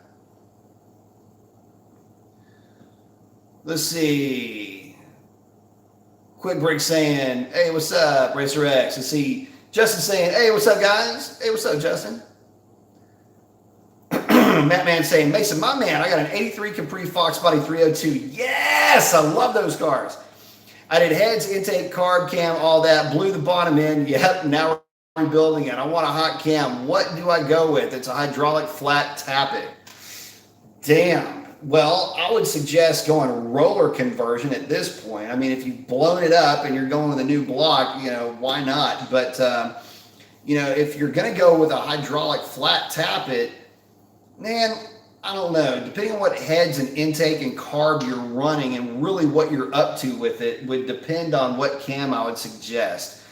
[SPEAKER 1] Let's see. Quick Break saying, hey, what's up, Racer X? Let's see. Justin saying, hey, what's up, guys? Hey, what's up, Justin? Matt Man saying, Mason, my man, I got an 83 Capri Fox Body 302. Yes, I love those cars. I did heads, intake, carb, cam, all that. Blew the bottom in. Yep, now we're rebuilding it. I want a hot cam. What do I go with? It's a hydraulic flat tappet. Damn. Well, I would suggest going roller conversion at this point. I mean, if you've blown it up and you're going with a new block, why not? But, if you're going to go with a hydraulic flat tappet, man, I don't know. Depending on what heads and intake and carb you're running and really what you're up to with it would depend on what cam I would suggest.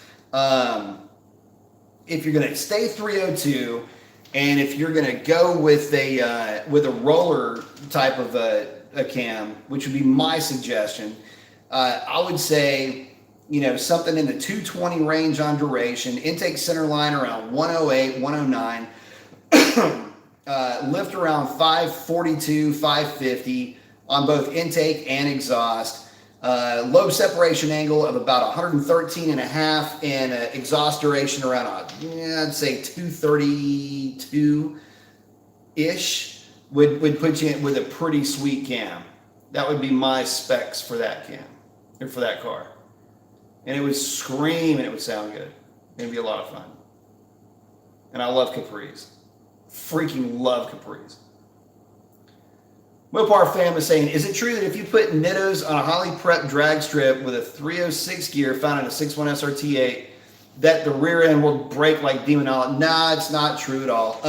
[SPEAKER 1] If you're going to stay 302, and if you're going to go with a roller type of a cam, which would be my suggestion, I would say, something in the 220 range on duration, intake center line around 108, 109, lift around 542, 550 on both intake and exhaust. Lobe separation angle of about 113 and a half, and exhaust duration around, I'd say 232-ish would put you in with a pretty sweet cam. That would be my specs for that cam, or for that car. And it would scream and it would sound good. It'd be a lot of fun. And I love Capris. Freaking love Capris. Mopar fam is saying, is it true that if you put Nittos on a highly prepped drag strip with a 306 gear found in a 6.1 SRT8, that the rear end will break like demonology? Nah, it's not true at all.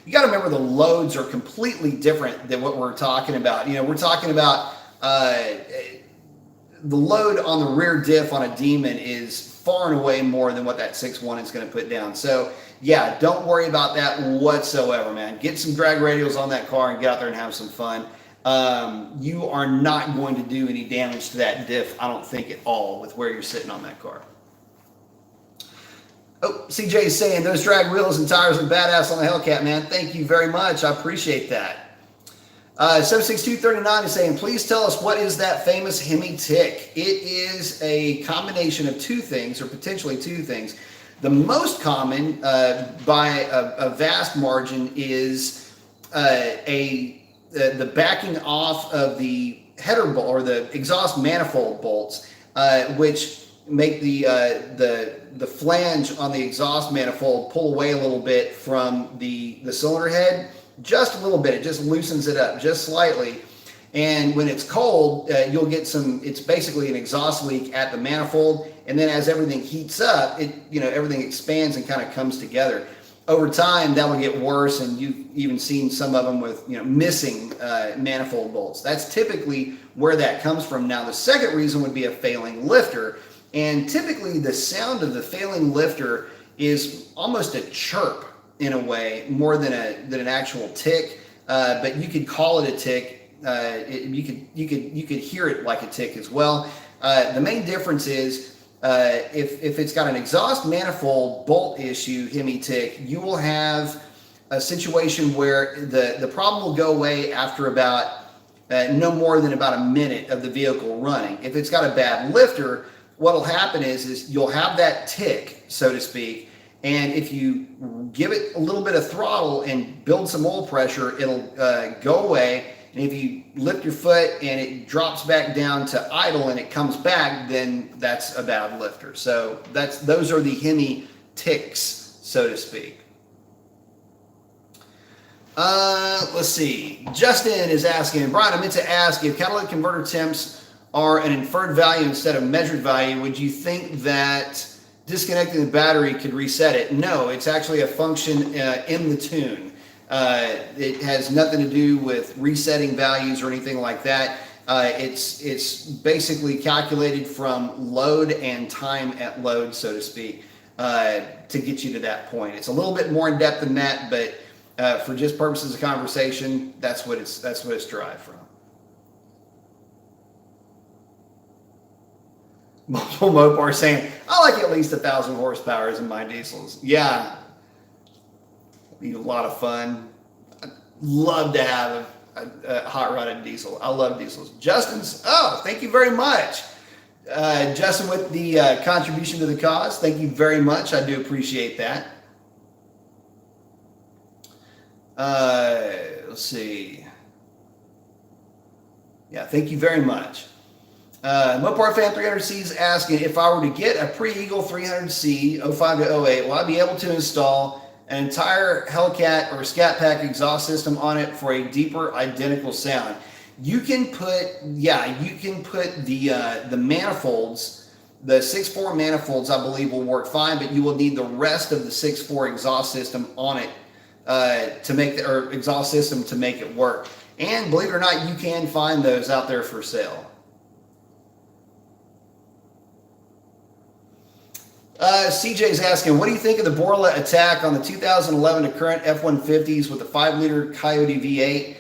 [SPEAKER 1] You got to remember the loads are completely different than what we're talking about. We're talking about the load on the rear diff on a Demon is far and away more than what that 6.1 is going to put down. So, yeah, don't worry about that whatsoever, man. Get some drag radials on that car and get out there and have some fun. you are not going to do any damage to that diff, I don't think, at all with where you're sitting on that car. Oh, CJ is saying those drag wheels and tires are badass on the Hellcat, man. Thank you very much. I appreciate that. 76239 is saying, please tell us, what is that famous Hemi tick? It is a combination of two things, or potentially two things. The most common, by a vast margin, is the backing off of the header bolt or the exhaust manifold bolts, which make the flange on the exhaust manifold pull away a little bit from the cylinder head, just a little bit. It just loosens it up just slightly. And when it's cold, you'll get it's basically an exhaust leak at the manifold. And then as everything heats up, everything expands and kind of comes together. Over time, that will get worse, and you've even seen some of them with missing manifold bolts. That's typically where that comes from. Now, the second reason would be a failing lifter. And typically the sound of the failing lifter is almost a chirp in a way, more than an actual tick. But you could call it a tick. You could hear it like a tick as well. The main difference is if it's got an exhaust manifold bolt issue, Hemi tick, you will have a situation where the problem will go away after about no more than about a minute of the vehicle running. If it's got a bad lifter, what'll happen is you'll have that tick, so to speak, and if you give it a little bit of throttle and build some oil pressure, it'll go away. And if you lift your foot and it drops back down to idle and it comes back, then that's a bad lifter. So those are the Hemi ticks, so to speak. Let's see. Justin is asking, Brian, I meant to ask, if catalytic converter temps are an inferred value instead of measured value, would you think that disconnecting the battery could reset it? No, it's actually a function in the tune. It has nothing to do with resetting values or anything like that. It's basically calculated from load and time at load, so to speak, to get you to that point. It's a little bit more in depth than that, but for just purposes of conversation, that's what it's derived from. Multiple Mopar saying, I like at least 1,000 horsepower in my diesels. Yeah, it'd be a lot of fun. I'd love to have a hot rodded diesel. I love diesels. Justin's, thank you very much. Justin with the contribution to the cause. Thank you very much. I do appreciate that. Let's see. Yeah, thank you very much. Mopar Fan 300C is asking, if I were to get a pre-Eagle 300C 05 to 08, will I be able to install an entire Hellcat or Scat Pack exhaust system on it for a deeper identical sound? You can put the manifolds, the 6.4 manifolds, I believe will work fine, but you will need the rest of the 6.4 exhaust system on it to make exhaust system to make it work. And believe it or not, you can find those out there for sale. CJ's asking, what do you think of the Borla attack on the 2011 to current F-150s with the 5-liter Coyote V8?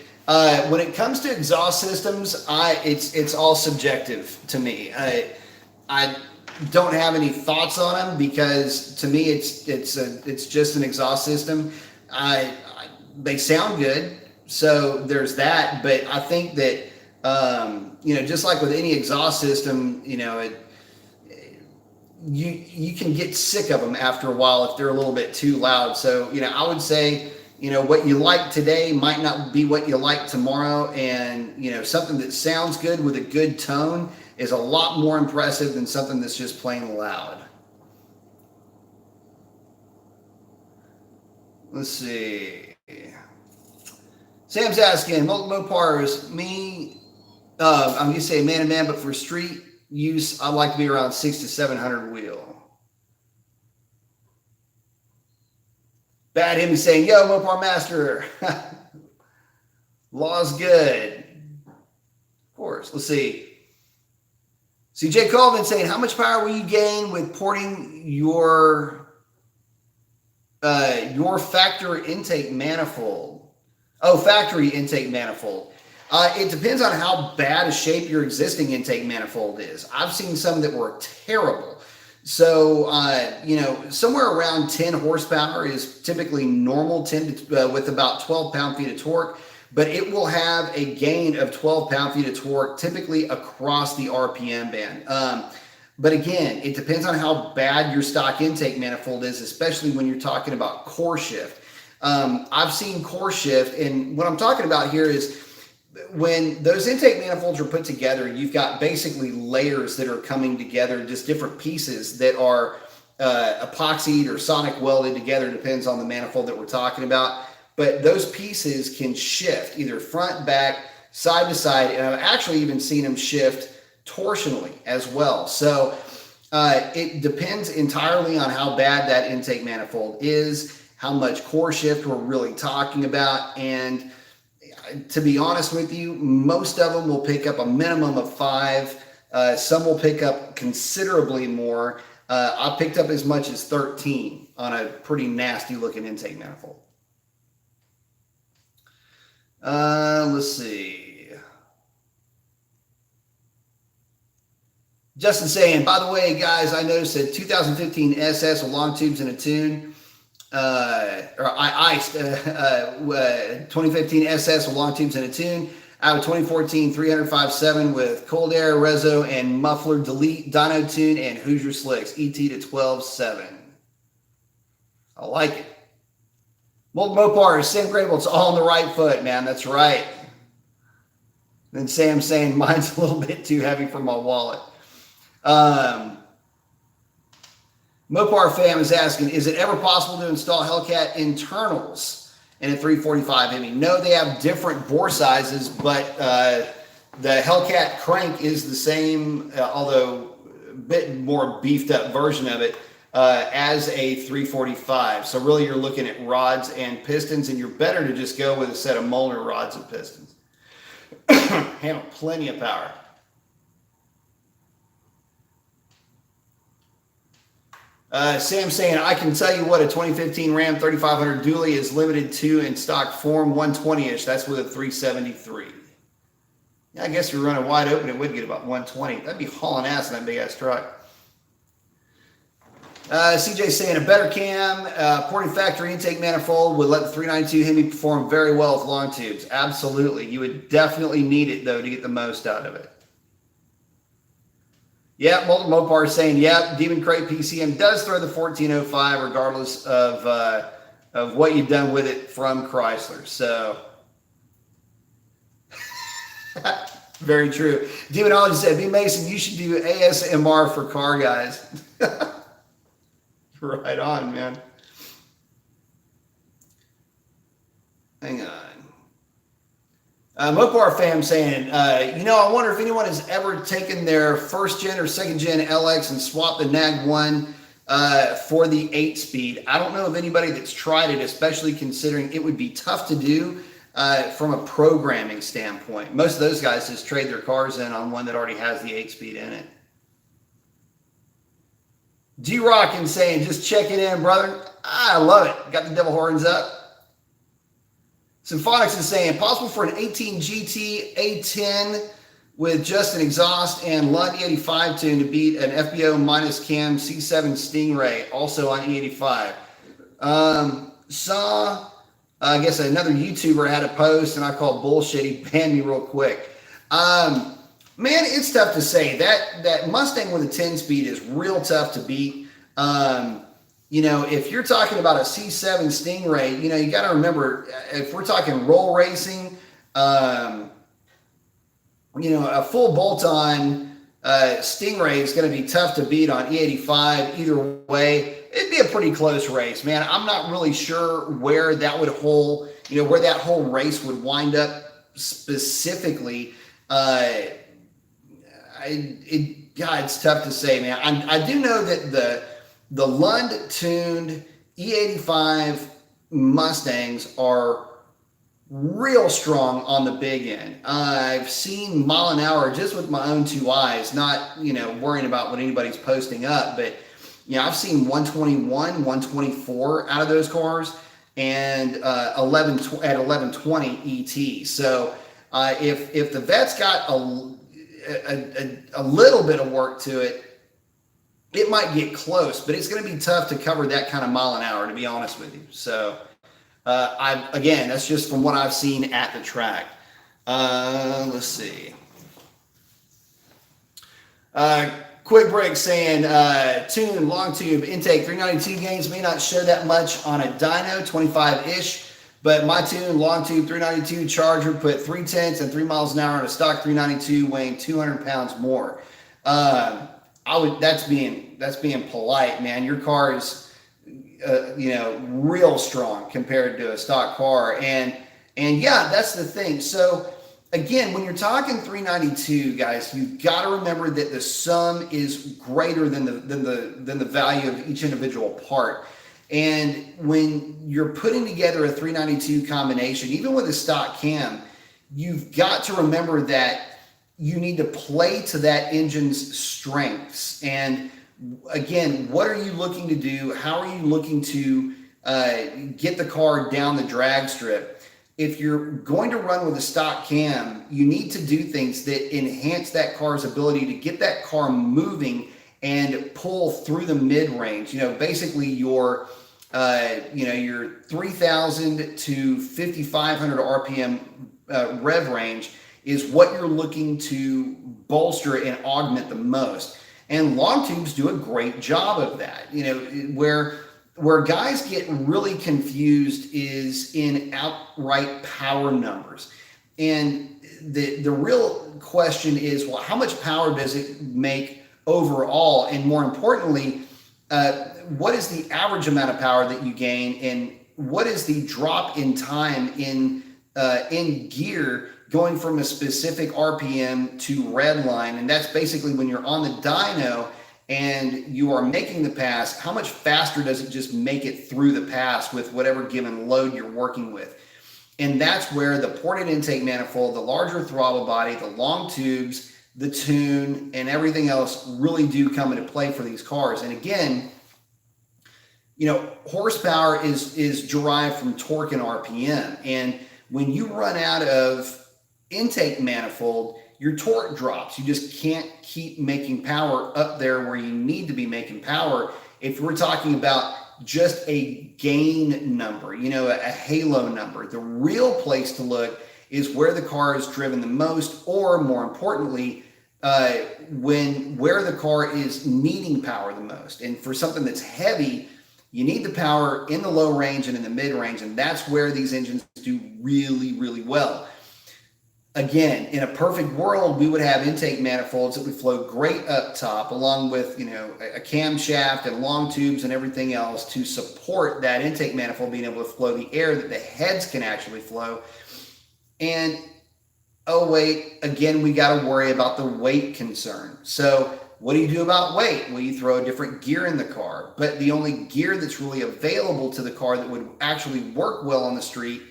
[SPEAKER 1] When it comes to exhaust systems, it's all subjective to me. I don't have any thoughts on them because to me it's just an exhaust system. They sound good, so there's that. But I think that just like with any exhaust system, you can get sick of them after a while if they're a little bit too loud. So, I would say, what you like today might not be what you like tomorrow. And, something that sounds good with a good tone is a lot more impressive than something that's just plain loud. Let's see. Sam's asking, Mopars, I'm going to say man to man, but for street use, I'd like to be around 600 to 700 wheel. Bad him saying, yo, Mopar Master. Law's good. Of course. Let's see. CJ Colvin saying, how much power will you gain with porting your factory intake manifold? Oh, factory intake manifold. It depends on how bad a shape your existing intake manifold is. I've seen some that were terrible. So, somewhere around 10 horsepower is typically normal, 10 to, with about 12 pound-feet of torque, but it will have a gain of 12 pound-feet of torque, typically across the RPM band. But again, it depends on how bad your stock intake manifold is, especially when you're talking about core shift. I've seen core shift, and what I'm talking about here is when those intake manifolds are put together, you've got basically layers that are coming together, just different pieces that are epoxied or sonic welded together, depends on the manifold that we're talking about. But those pieces can shift either front, back, side to side, and I've actually even seen them shift torsionally as well. So it depends entirely on how bad that intake manifold is, how much core shift we're really talking about, and to be honest with you, most of them will pick up a minimum of 5. Some will pick up considerably more. I picked up as much as 13 on a pretty nasty looking intake manifold. Let's see. Justin saying, by the way, guys, I noticed that 2015 SS with long tubes and a tune. I iced 2015 SS with long tubes and a tune. I have a 2014 305.7 with cold air, reso, and muffler delete, dyno tune, and Hoosier slicks, ET to 12.7. I like it. Mopar, Sam Grable, it's all on the right foot, man. That's right. Then Sam saying mine's a little bit too heavy for my wallet. Mopar fam is asking, is it ever possible to install Hellcat internals in a 345 Hemi? No, they have different bore sizes, but the Hellcat crank is the same, although a bit more beefed up version of it as a 345. So really you're looking at rods and pistons, and you're better to just go with a set of Molnar rods and pistons. Handle plenty of power. Sam saying, I can tell you what a 2015 Ram 3500 dually is limited to in stock form, 120-ish. That's with a 373. Yeah, I guess if you're running wide open, it would get about 120. That'd be hauling ass in that big ass truck. CJ saying, a better cam, porting factory intake manifold would let the 392 Hemi perform very well with long tubes. Absolutely. You would definitely need it, though, to get the most out of it. Yeah, Mopar saying, yeah, Demon Crate PCM does throw the 1405 regardless of what you've done with it from Chrysler. So, very true. Demonology said, B. Mason, you should do ASMR for car guys. Right on, man. Hang on. Mopar fam saying, I wonder if anyone has ever taken their first gen or second gen LX and swapped the NAG 1 for the 8-speed. I don't know of anybody that's tried it, especially considering it would be tough to do from a programming standpoint. Most of those guys just trade their cars in on one that already has the 8-speed in it. G-Rockin' saying, just check it in, brother. I love it. Got the devil horns up. Symphonics is saying, possible for an 18 GT A10 with just an exhaust and Lund E85 tune to beat an FBO minus cam C7 Stingray, also on E85. Saw, I guess another YouTuber had a post, and I called bullshit. He banned me real quick. Man, it's tough to say. That Mustang with a 10-speed is real tough to beat. If you're talking about a C7 Stingray, you got to remember, if we're talking roll racing, a full bolt-on Stingray is going to be tough to beat on E85 either way. It'd be a pretty close race, man. I'm not really sure where that whole race would wind up specifically. It's tough to say, man. I do know that the Lund-tuned E85 Mustangs are real strong on the big end. I've seen mile an hour just with my own two eyes, not, worrying about what anybody's posting up, but, I've seen 121, 124 out of those cars and at 1120 ET. So If the vet's got a little bit of work to it, it might get close, but it's going to be tough to cover that kind of mile an hour, to be honest with you. So, again, that's just from what I've seen at the track. Let's see. Quick break saying, tune, long tube, intake, 392 gains may not show that much on a dyno, 25-ish, but my tune, long tube, 392 Charger put 3/10 and 3 miles an hour on a stock 392 weighing 200 pounds more. That's being polite, man. Your car is, real strong compared to a stock car. And yeah, that's the thing. So again, when you're talking 392, guys, you've got to remember that the sum is greater than the value of each individual part. And when you're putting together a 392 combination, even with a stock cam, you've got to remember that you need to play to that engine's strengths. And again, what are you looking to do? How are you looking to get the car down the drag strip? If you're going to run with a stock cam, you need to do things that enhance that car's ability to get that car moving and pull through the mid-range. Basically your 3,000 to 5,500 RPM rev range is what you're looking to bolster and augment the most. And long tubes do a great job of that. Where guys get really confused is in outright power numbers. And the real question is, well, how much power does it make overall? And more importantly, what is the average amount of power that you gain? And what is the drop in time in gear going from a specific RPM to red line? And that's basically when you're on the dyno and you are making the pass, how much faster does it just make it through the pass with whatever given load you're working with? And that's where the ported intake manifold, the larger throttle body, the long tubes, the tune, and everything else really do come into play for these cars. And again, horsepower is derived from torque and RPM. And when you run out of intake manifold, your torque drops. You just can't keep making power up there where you need to be making power. If we're talking about just a gain number, a halo number, the real place to look is where the car is driven the most, or more importantly, where the car is needing power the most. And for something that's heavy, you need the power in the low range and in the mid range, and that's where these engines do really, really well. Again, in a perfect world, we would have intake manifolds that would flow great up top, along with a camshaft and long tubes and everything else to support that intake manifold being able to flow the air that the heads can actually flow. And oh wait, again, we got to worry about the weight concern. So what do you do about weight? Well, you throw a different gear in the car, but the only gear that's really available to the car that would actually work well on the street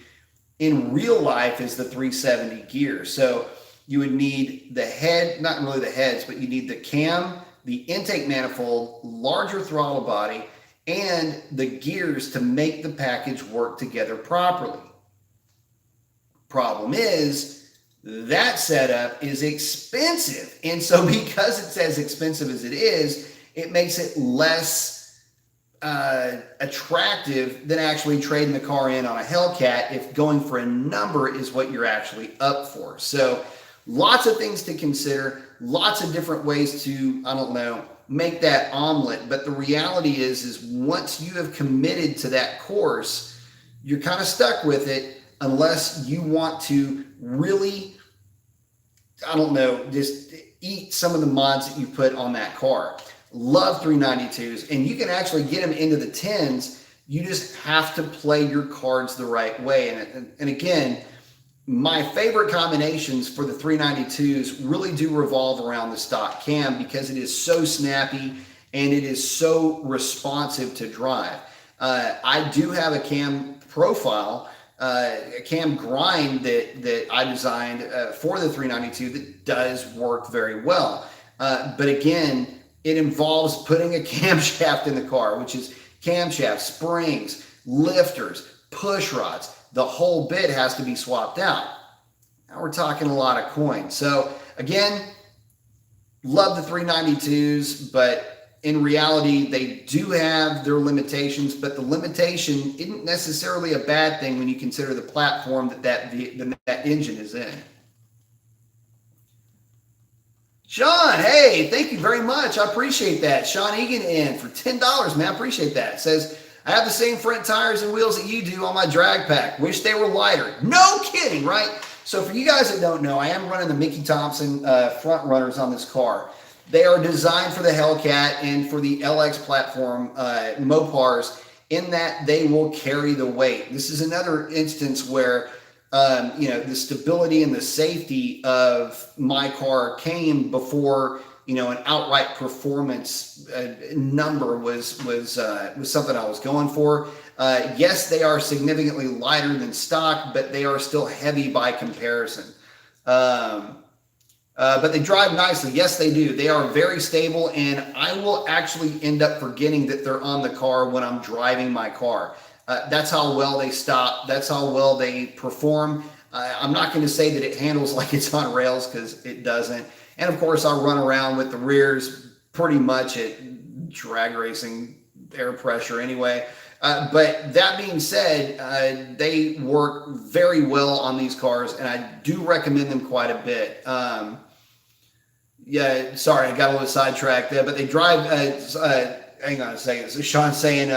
[SPEAKER 1] in real life is the 370 gear. So you would need the head, not really the heads, but you need the cam, the intake manifold, larger throttle body, and the gears to make the package work together properly. Problem is, that setup is expensive. And so because it's as expensive as it is, it makes it less attractive than actually trading the car in on a Hellcat if going for a number is what you're actually up for. So lots of things to consider, lots of different ways to, make that omelet. But the reality is once you have committed to that course, you're kind of stuck with it unless you want to really, just eat some of the mods that you put on that car. Love 392s, and you can actually get them into the 10s. You just have to play your cards the right way. And again, my favorite combinations for the 392s really do revolve around the stock cam because it is so snappy and it is so responsive to drive. I do have a cam profile, a cam grind that I designed for the 392 that does work very well. But again, it involves putting a camshaft in the car, which is camshaft, springs, lifters, push rods. The whole bit has to be swapped out. we're talking a lot of coin. So again, love the 392s, but in reality, they do have their limitations, but the limitation isn't necessarily a bad thing when you consider the platform that engine is in. Sean, hey, thank you very much. I appreciate that. Sean Egan in for $10, man. I appreciate that. Says, I have the same front tires and wheels that you do on my drag pack. Wish they were lighter. No kidding, right? So for you guys that don't know, I am running the Mickey Thompson front runners on this car. They are designed for the Hellcat and for the LX platform Mopars in that they will carry the weight. This is another instance where the stability and the safety of my car came before an outright performance number was something I was going for. Yes, they are significantly lighter than stock, but they are still heavy by comparison. But they drive nicely. Yes, they do. They are very stable, and I will actually end up forgetting that they're on the car when I'm driving my car. That's how well they stop. That's how well they perform. I'm not going to say that it handles like it's on rails, because it doesn't. And of course, I'll run around with the rears pretty much at drag racing air pressure anyway. But that being said, they work very well on these cars, and I do recommend them quite a bit. Yeah, sorry, I got a little sidetracked there, but they drive, hang on a second. So Sean's saying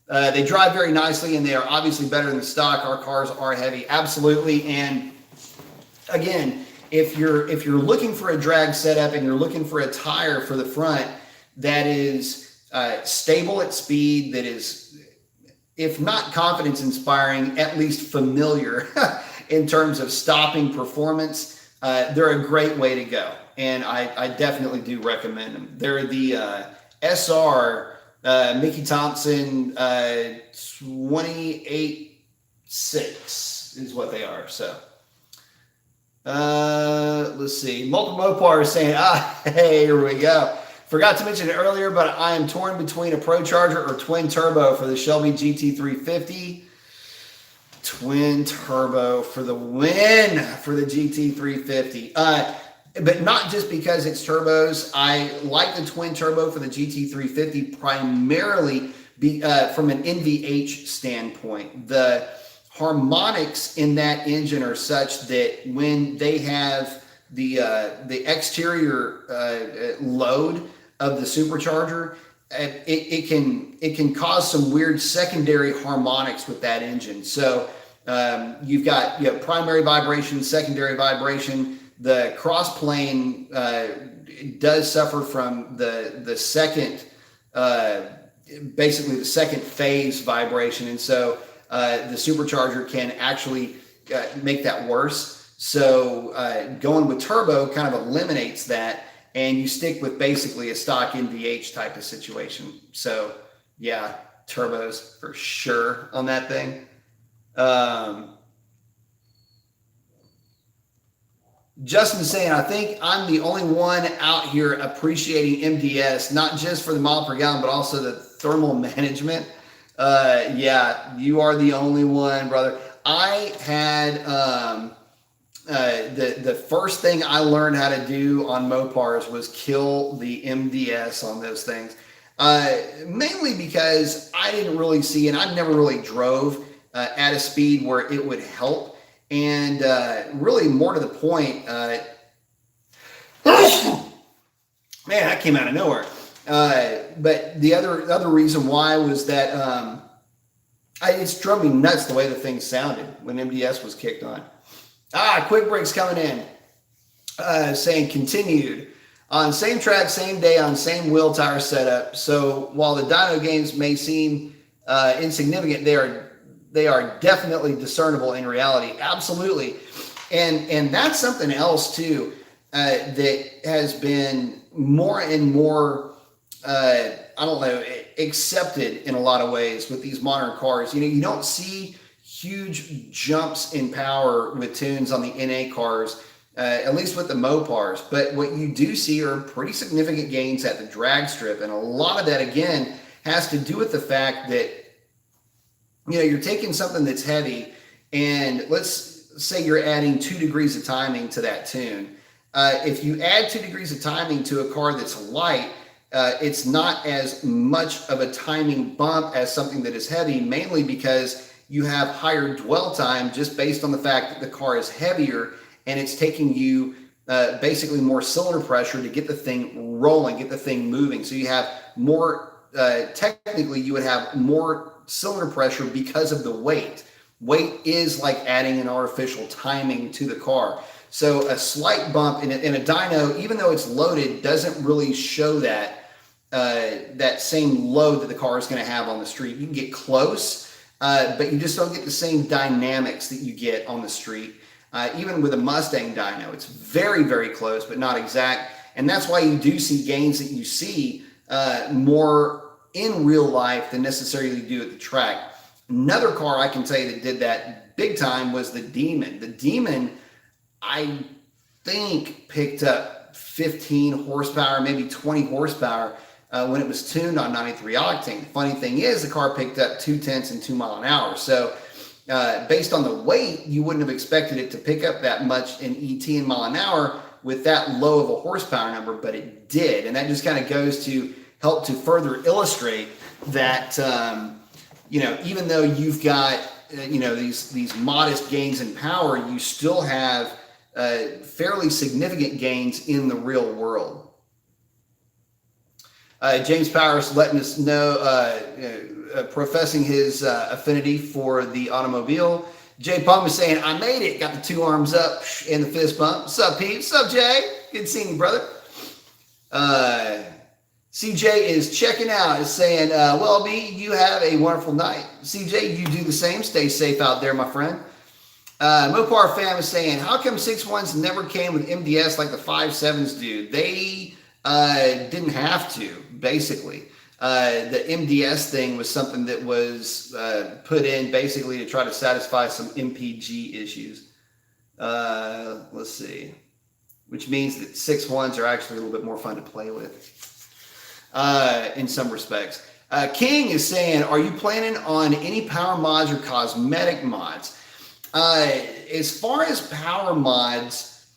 [SPEAKER 1] they drive very nicely, and they are obviously better than the stock. Our cars are heavy, absolutely. And again, if you're looking for a drag setup and you're looking for a tire for the front that is stable at speed, that is, if not confidence inspiring, at least familiar in terms of stopping performance, they're a great way to go. And I definitely do recommend them. They're the SR Mickey Thompson 28.6 is what they are. So let's see. Multiple Mopar is saying, hey, here we go. Forgot to mention it earlier, but I am torn between a Pro Charger or twin turbo for the Shelby GT350. Twin turbo for the win for the GT350. But not just because it's turbos. I like the twin turbo for the GT350 primarily from an NVH standpoint. The harmonics in that engine are such that when they have the exterior load of the supercharger, it can cause some weird secondary harmonics with that engine. So you have primary vibration, secondary vibration. The cross plane does suffer from the second, basically the second phase vibration, and so the supercharger can actually make that worse. So going with turbo kind of eliminates that, and you stick with basically a stock NVH type of situation. So yeah, turbos for sure on that thing. Justin's saying, I think I'm the only one out here appreciating MDS, not just for the mile per gallon, but also the thermal management. Yeah, you are the only one, brother. I had the first thing I learned how to do on Mopars was kill the MDS on those things. Mainly because I didn't really see, and I never really drove at a speed where it would help. And really more to the point, man, that came out of nowhere. But the other reason why was that it drove me nuts the way the thing sounded when MDS was kicked on. Quick breaks coming in, saying continued on same track, same day, on same wheel tire setup. So while the dyno gains may seem insignificant, they are definitely discernible in reality. Absolutely. And that's something else too, that has been more and more, accepted in a lot of ways with these modern cars. You don't see huge jumps in power with tunes on the NA cars, at least with the Mopars. But what you do see are pretty significant gains at the drag strip. And a lot of that, again, has to do with the fact that you're taking something that's heavy, and let's say you're adding 2 degrees of timing to that tune. If you add 2 degrees of timing to a car that's light, it's not as much of a timing bump as something that is heavy, mainly because you have higher dwell time just based on the fact that the car is heavier and it's taking you basically more cylinder pressure to get the thing rolling, get the thing moving. So you have more, technically you would have more cylinder pressure because of the weight. Weight is like adding an artificial timing to the car. So a slight bump in a dyno, even though it's loaded, doesn't really show that that same load that the car is going to have on the street. You can get close, but you just don't get the same dynamics that you get on the street. Even with a Mustang dyno, it's very, very close, but not exact. And that's why you do see gains that you see more in real life than necessarily you do at the track. Another car I can tell you that did that big time was the Demon. The Demon, I think, picked up 15 horsepower, maybe 20 horsepower when it was tuned on 93 octane. The funny thing is the car picked up 0.2 and 2 mile an hour. So based on the weight, you wouldn't have expected it to pick up that much in ET in mile an hour with that low of a horsepower number, but it did. And that just kind of goes to help to further illustrate that, even though you've got, these modest gains in power, you still have fairly significant gains in the real world. James Powers letting us know, professing his affinity for the automobile. Jay Palm is saying, I made it. Got the 2 arms up and the fist bump. What's up, Pete? What's up, Jay? Good seeing you, brother. CJ is checking out, is saying, well, B, you have a wonderful night. CJ, you do the same. Stay safe out there, my friend. Mopar fam is saying, how come 6.1s never came with MDS like the 5.7s do? They didn't have to, basically. The MDS thing was something that was put in basically to try to satisfy some MPG issues. Let's see. Which means that 6.1s are actually a little bit more fun to play with in some respects. King is saying, are you planning on any power mods or cosmetic mods? As far as power mods,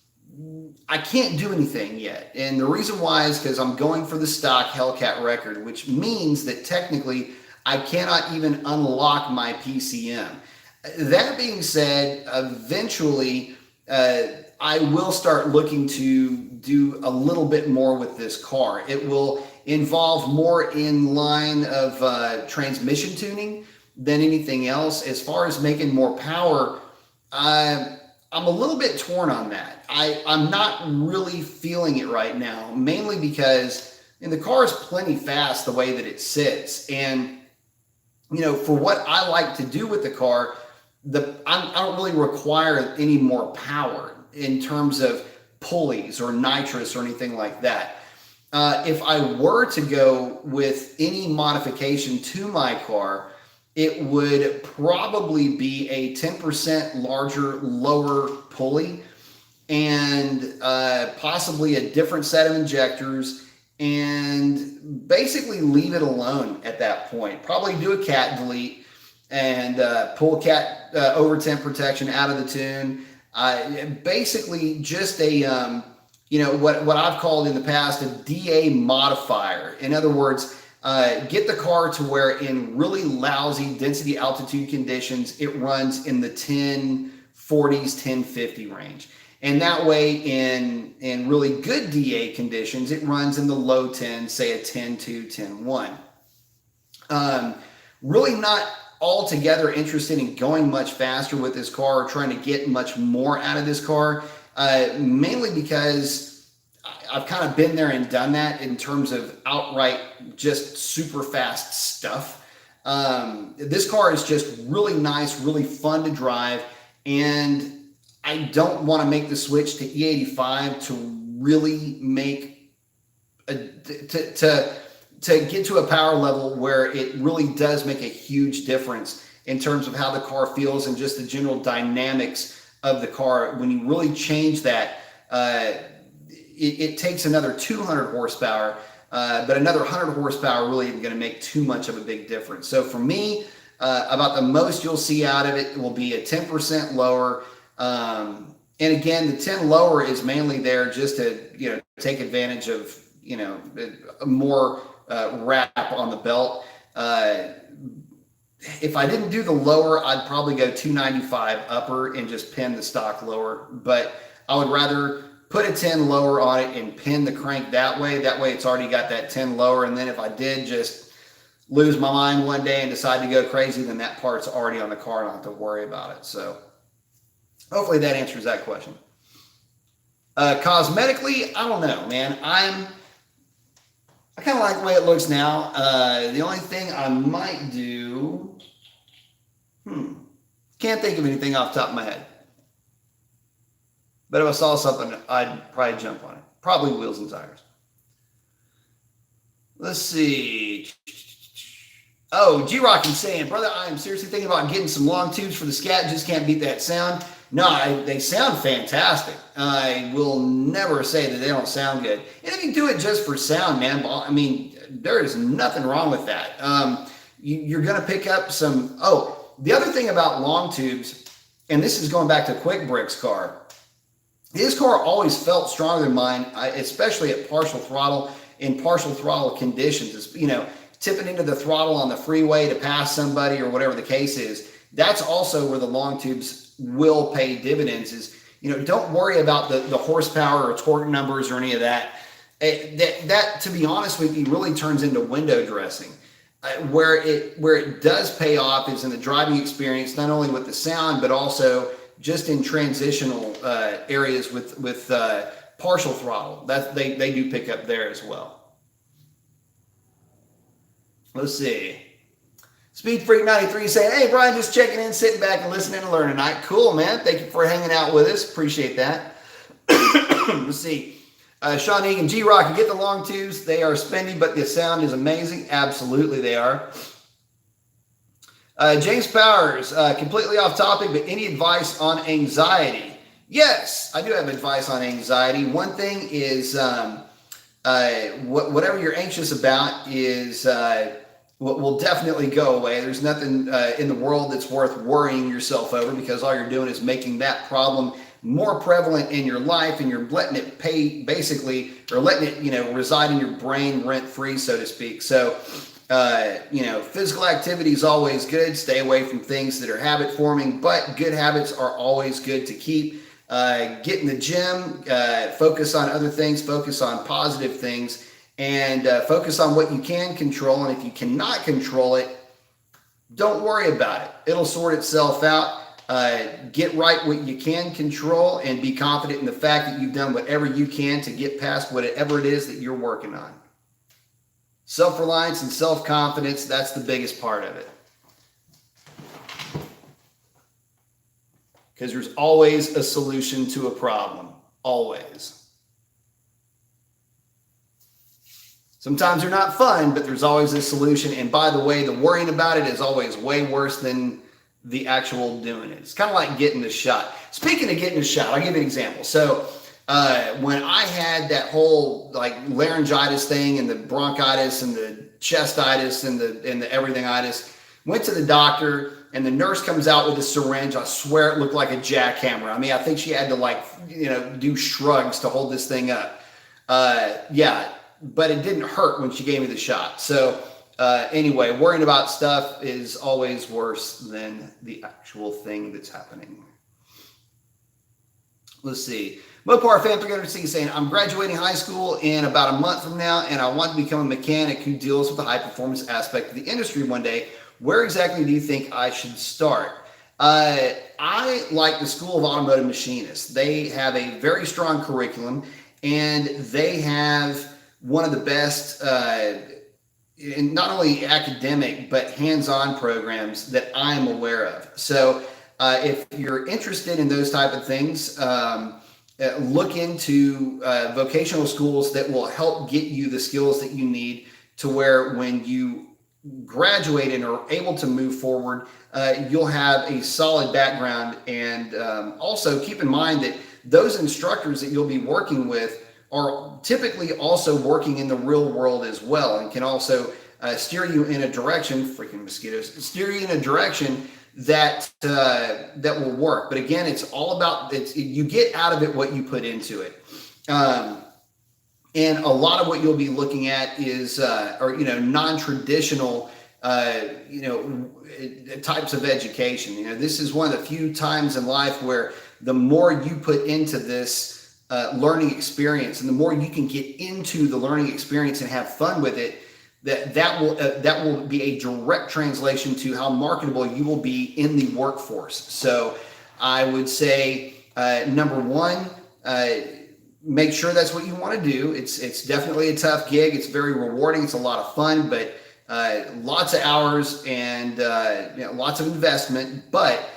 [SPEAKER 1] I can't do anything yet. And the reason why is because I'm going for the stock Hellcat record, which means that technically I cannot even unlock my PCM. That being said, eventually I will start looking to do a little bit more with this car. It will involve more in line of transmission tuning than anything else. As far as making more power, I'm a little bit torn on that. I'm not really feeling it right now, mainly because the car is plenty fast the way that it sits. And, for what I like to do with the car, I don't really require any more power in terms of pulleys or nitrous or anything like that. If I were to go with any modification to my car, it would probably be a 10% larger, lower pulley and possibly a different set of injectors, and basically leave it alone at that point. Probably do a cat delete and pull cat over temp protection out of the tune. Basically just a, what I've called in the past a DA modifier. In other words, get the car to where in really lousy density altitude conditions, it runs in the 1040s, 1050 range. And that way in really good DA conditions, it runs in the low 10s, say a 10.2, 10.1. Really not altogether interested in going much faster with this car or trying to get much more out of this car, mainly because I've kind of been there and done that in terms of outright just super fast stuff. This car is just really nice, really fun to drive, and I don't want to make the switch to E85 to really make to get to a power level where it really does make a huge difference in terms of how the car feels and just the general dynamics of the car. When you really change that, it takes another 200 horsepower, but another 100 horsepower really isn't going to make too much of a big difference. So for me, about the most you'll see out of it will be a 10% lower, And again, the 10 lower is mainly there just to, take advantage of, more wrap on the belt. If I didn't do the lower, I'd probably go 295 upper and just pin the stock lower. But I would rather put a 10 lower on it and pin the crank that way. That way it's already got that 10 lower. And then if I did just lose my mind one day and decide to go crazy, then that part's already on the car and I don't have to worry about it. So hopefully that answers that question. Cosmetically, I don't know, man. I kind of like the way it looks now. The only thing I might do, can't think of anything off the top of my head. But if I saw something, I'd probably jump on it. Probably wheels and tires. Let's see. Oh, G-Rock is saying, brother, I am seriously thinking about getting some long tubes for the Scat. Just can't beat that sound. No, they sound fantastic. I will never say that they don't sound good. And if you do it just for sound, man, I mean, there is nothing wrong with that. You're going to pick up some. Oh, the other thing about long tubes, and this is going back to Quick Brick's car. His car always felt stronger than mine, especially at partial throttle, in partial throttle conditions. It's, tipping into the throttle on the freeway to pass somebody or whatever the case is. That's also where the long tubes will pay dividends is, don't worry about the horsepower or torque numbers or any of that. That, to be honest with you, really turns into window dressing. Where it does pay off is in the driving experience, not only with the sound, but also just in transitional areas with partial throttle. That they do pick up there as well. Let's see. Speed Freak 93 saying, hey, Brian, just checking in, sitting back and listening and learning tonight. Cool, man. Thank you for hanging out with us. Appreciate that. Let's see. Sean Egan, G-Rock, get the long tubes. They are spendy, but the sound is amazing. Absolutely, they are. James Powers, completely off topic, but any advice on anxiety? Yes, I do have advice on anxiety. One thing is whatever you're anxious about is will definitely go away. There's nothing in the world that's worth worrying yourself over because all you're doing is making that problem more prevalent in your life and you're letting it pay basically, or letting it, reside in your brain rent free, so to speak. So, physical activity is always good. Stay away from things that are habit forming, but good habits are always good to keep. Get in the gym, focus on other things, focus on positive things, and focus on what you can control. And if you cannot control it, don't worry about it. It'll sort itself out. Get right what you can control and be confident in the fact that you've done whatever you can to get past whatever it is that you're working on. Self-reliance and self-confidence, that's the biggest part of it. Because there's always a solution to a problem. Always. Sometimes they're not fun, but there's always a solution. And by the way, the worrying about it is always way worse than the actual doing it. It's kind of like getting the shot. Speaking of getting the shot, I'll give you an example. So when I had that whole laryngitis thing and the bronchitis and the chestitis and the everythingitis, went to the doctor and the nurse comes out with a syringe. I swear it looked like a jackhammer. I mean, I think she had to do shrugs to hold this thing up. But it didn't hurt when she gave me the shot. So anyway, worrying about stuff is always worse than the actual thing that's happening. Let's see. Mopar fan 360 saying, I'm graduating high school in about a month from now, and I want to become a mechanic who deals with the high performance aspect of the industry one day. Where exactly do you think I should start? I like the School of Automotive Machinists. They have a very strong curriculum, and they have one of the best, in not only academic, but hands-on programs that I'm aware of. So if you're interested in those type of things, look into vocational schools that will help get you the skills that you need to where when you graduate and are able to move forward, you'll have a solid background. And also keep in mind that those instructors that you'll be working with are typically also working in the real world as well and can also steer you in a direction, freaking mosquitoes, steer you in a direction that will work. But again, it's all about you get out of it what you put into it. And a lot of what you'll be looking at is, non-traditional, types of education. This is one of the few times in life where the more you put into this learning experience, and the more you can get into the learning experience and have fun with it, that will be a direct translation to how marketable you will be in the workforce. So I would say, number one, make sure that's what you want to do. It's definitely a tough gig. It's very rewarding. It's a lot of fun, but lots of hours and lots of investment. But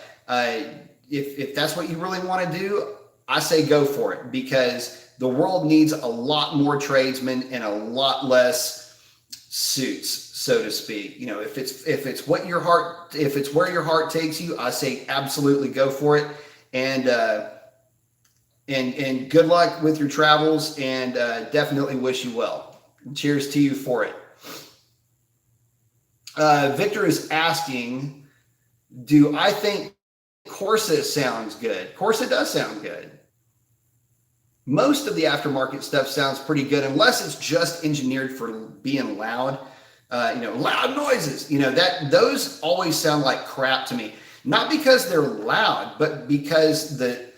[SPEAKER 1] if that's what you really want to do, I say go for it, because the world needs a lot more tradesmen and a lot less suits, so to speak. If it's where your heart takes you, I say absolutely go for it. And good luck with your travels, and definitely wish you well. Cheers to you for it. Victor is asking, do I think Corsa sounds good? Corsa does sound good. Most of the aftermarket stuff sounds pretty good, unless it's just engineered for being loud. Loud noises. Those always sound like crap to me. Not because they're loud, but because the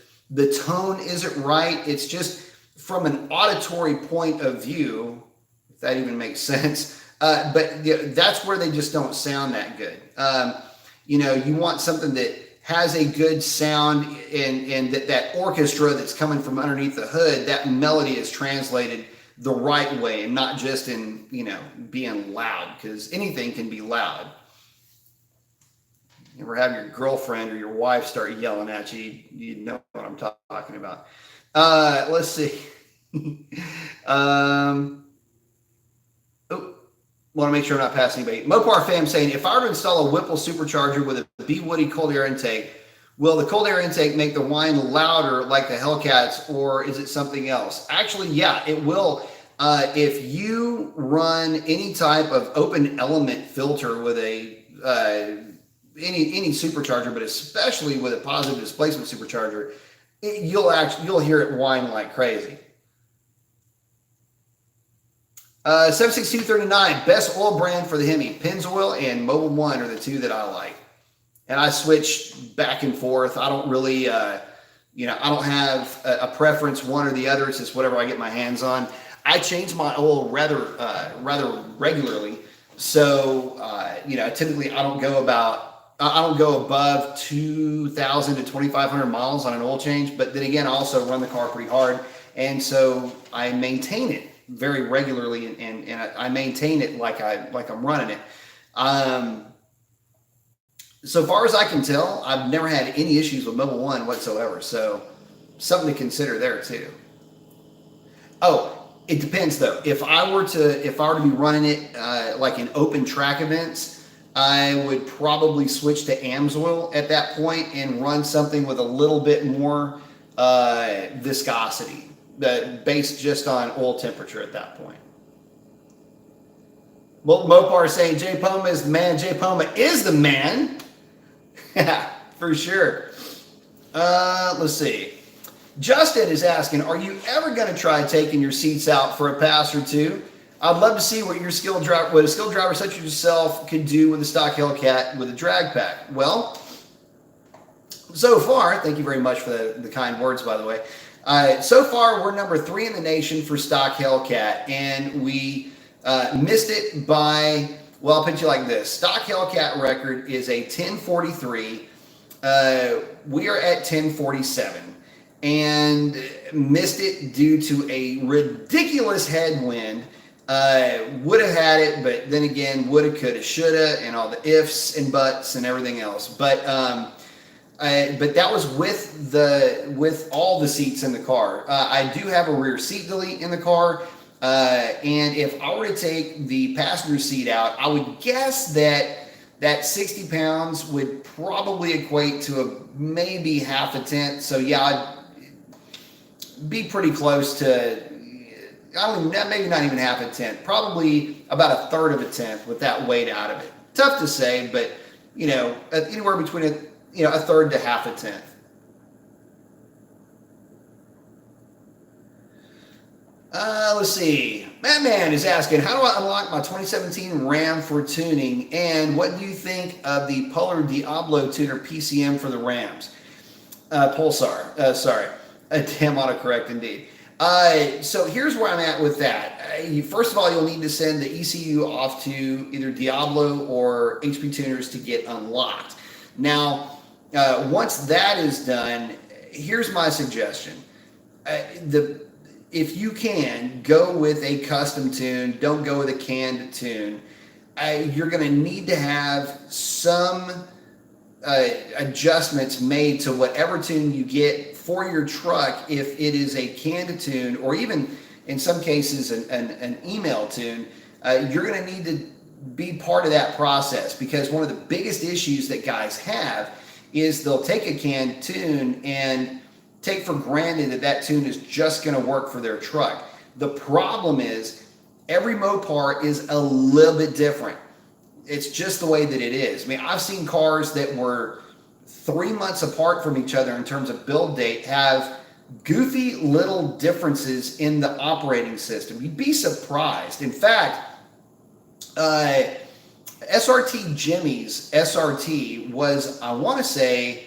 [SPEAKER 1] tone isn't right. It's just from an auditory point of view, if that even makes sense. But that's where they just don't sound that good. You want something that has a good sound, and that orchestra that's coming from underneath the hood, that melody is translated the right way, and not just in, being loud, because anything can be loud. You ever have your girlfriend or your wife start yelling at you, you know what I'm talking about. Let's see. Want to make sure I'm not passing anybody. Mopar fam saying, if I were to install a Whipple supercharger with a B Woody cold air intake, will the cold air intake make the whine louder like the Hellcats, or is it something else? Actually, yeah, it will. If you run any type of open element filter with a any supercharger, but especially with a positive displacement supercharger, you'll hear it whine like crazy. 76239, best oil brand for the Hemi. Pennzoil and Mobil 1 are the two that I like. And I switch back and forth. I don't really, I don't have a preference one or the other. It's just whatever I get my hands on. I change my oil rather regularly. So, typically I don't go above 2,000 to 2,500 miles on an oil change. But then again, I also run the car pretty hard. And so I maintain it very regularly, and I maintain it like I'm running it. So far as I can tell, I've never had any issues with Mobil 1 whatsoever. So something to consider there too. Oh, it depends though. If I were to be running it like in open track events, I would probably switch to AMSOIL at that point and run something with a little bit more viscosity, based just on oil temperature at that point. Well, Mopar is saying Jay Poma is the man. Jay Poma is the man. For sure. Let's see. Justin is asking, are you ever going to try taking your seats out for a pass or two? I'd love to see what a skilled driver such as yourself could do with a stock Hellcat with a drag pack. Well, so far, thank you very much for the kind words, by the way. So far, we're number 3 in the nation for stock Hellcat, and we missed it by, well, I'll put it like this. Stock Hellcat record is a 1043. We are at 1047, and missed it due to a ridiculous headwind. Would have had it, but then again, woulda, coulda, shoulda, and all the ifs and buts and everything else. But that was with all the seats in the car. I do have a rear seat delete in the car, and if I were to take the passenger seat out, I would guess that 60 pounds would probably equate to maybe half a tenth. So yeah, I'd be pretty close to, maybe not even half a tenth, probably about a third of a tenth with that weight out of it. Tough to say, but anywhere between a third to half a tenth. Let's see. Madman is asking, how do I unlock my 2017 Ram for tuning? And what do you think of the Polar Diablo tuner PCM for the Rams? Pulsar. Sorry. Damn autocorrect indeed. So here's where I'm at with that. First of all, you'll need to send the ECU off to either Diablo or HP Tuners to get unlocked. Now, once that is done, here's my suggestion. If you can, go with a custom tune. Don't go with a canned tune. You're going to need to have some adjustments made to whatever tune you get for your truck. If it is a canned tune, or even in some cases an email tune, you're going to need to be part of that process, because one of the biggest issues that guys have is they'll take a canned tune and take for granted that tune is just going to work for their truck. The problem is every Mopar is a little bit different. It's just the way that it is. I mean, I've seen cars that were 3 months apart from each other in terms of build date have goofy little differences in the operating system. You'd be surprised. In fact, SRT Jimmy's SRT was, I want to say,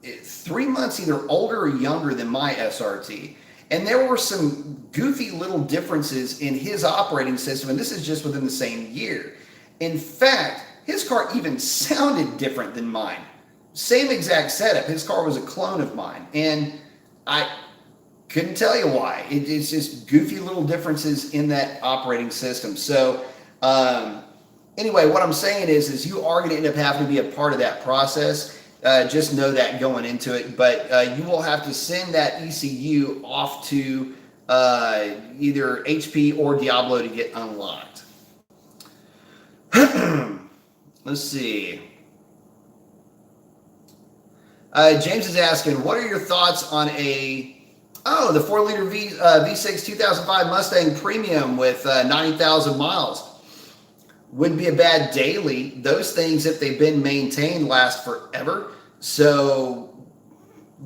[SPEAKER 1] 3 months either older or younger than my SRT. And there were some goofy little differences in his operating system, and this is just within the same year. In fact, his car even sounded different than mine. Same exact setup. His car was a clone of mine, and I couldn't tell you why. It's just goofy little differences in that operating system. So anyway, what I'm saying is you are going to end up having to be a part of that process. Just know that going into it, but you will have to send that ECU off to either HP or Diablo to get unlocked. Let's see. James is asking, what are your thoughts on the 4-liter V6 2005 Mustang Premium with 90,000 miles? Wouldn't be a bad daily. Those things, if they've been maintained, last forever. So,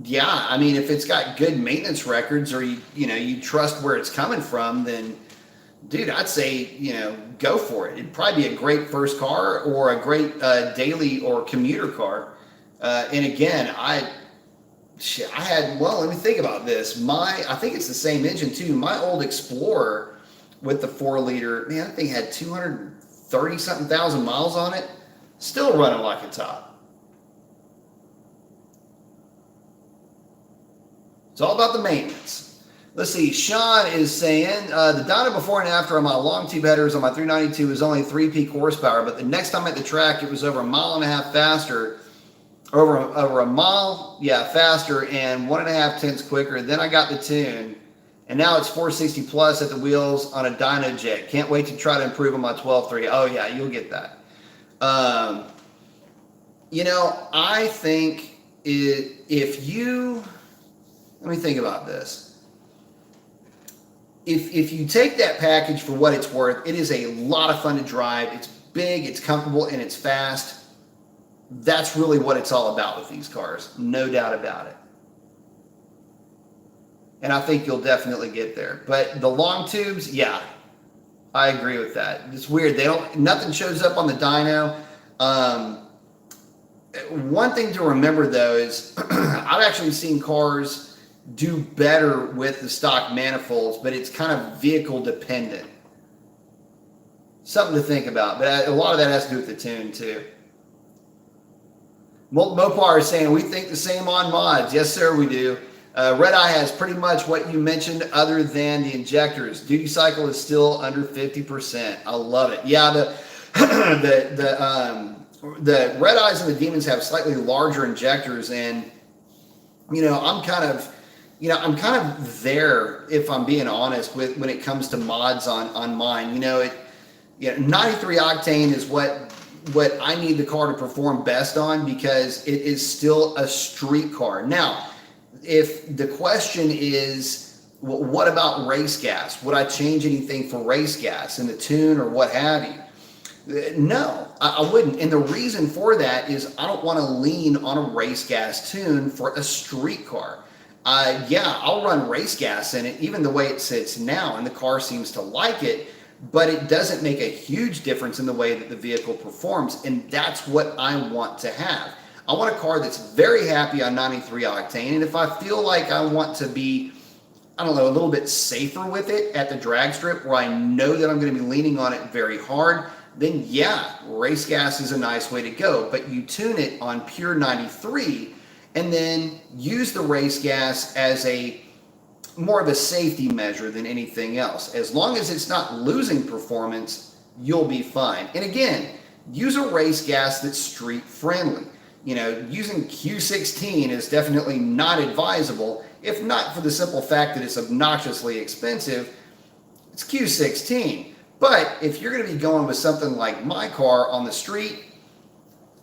[SPEAKER 1] yeah, I mean, if it's got good maintenance records, or you trust where it's coming from, then, dude, I'd say go for it. It'd probably be a great first car or a great daily or commuter car. And again, I had, let me think about this. I think it's the same engine too. My old Explorer with the 4-liter, man, that thing had 230-something thousand miles on it, still running like a top. It's all about the maintenance. Let's see, Sean is saying, the dyno before and after on my long tube headers on my 392 is only 3 peak horsepower, but the next time at the track it was over 1.5 miles faster, over a mile, faster, and 1.5 tenths quicker. Then I got the tune, and now it's 460 plus at the wheels on a dyno jet. Can't wait to try to improve on my 12.3. Oh yeah, you'll get that. I think let me think about this. If you take that package for what it's worth, it is a lot of fun to drive. It's big, it's comfortable, and it's fast. That's really what it's all about with these cars. No doubt about it. And I think you'll definitely get there. But the long tubes, yeah, I agree with that. It's weird. Nothing shows up on the dyno. One thing to remember though is I've actually seen cars do better with the stock manifolds, but it's kind of vehicle dependent. Something to think about, but a lot of that has to do with the tune too. Mopar is saying, we think the same on mods. Yes, sir, we do. Red Eye has pretty much what you mentioned other than the injectors. Duty cycle is still under 50%. I love it. Yeah, the Red Eyes and the Demons have slightly larger injectors, and I'm kind of there, if I'm being honest, when it comes to mods on mine. 93 octane is what I need the car to perform best on, because it is still a street car. Now, if the question is, well, what about race gas? Would I change anything for race gas in the tune or what have you? No, I wouldn't. And the reason for that is I don't want to lean on a race gas tune for a street car. Yeah, I'll run race gas in it, even the way it sits now, and the car seems to like it, but it doesn't make a huge difference in the way that the vehicle performs, and that's what I want to have. I want a car that's very happy on 93 octane, and if I feel like I want to be, I don't know, a little bit safer with it at the drag strip where I know that I'm going to be leaning on it very hard, then yeah, race gas is a nice way to go. But you tune it on pure 93 and then use the race gas as a more of a safety measure than anything else. As long as it's not losing performance, you'll be fine. And again, use a race gas that's street friendly. You know, using Q16 is definitely not advisable, if not for the simple fact that it's obnoxiously expensive. It's Q16. But if you're going to be going with something like my car on the street,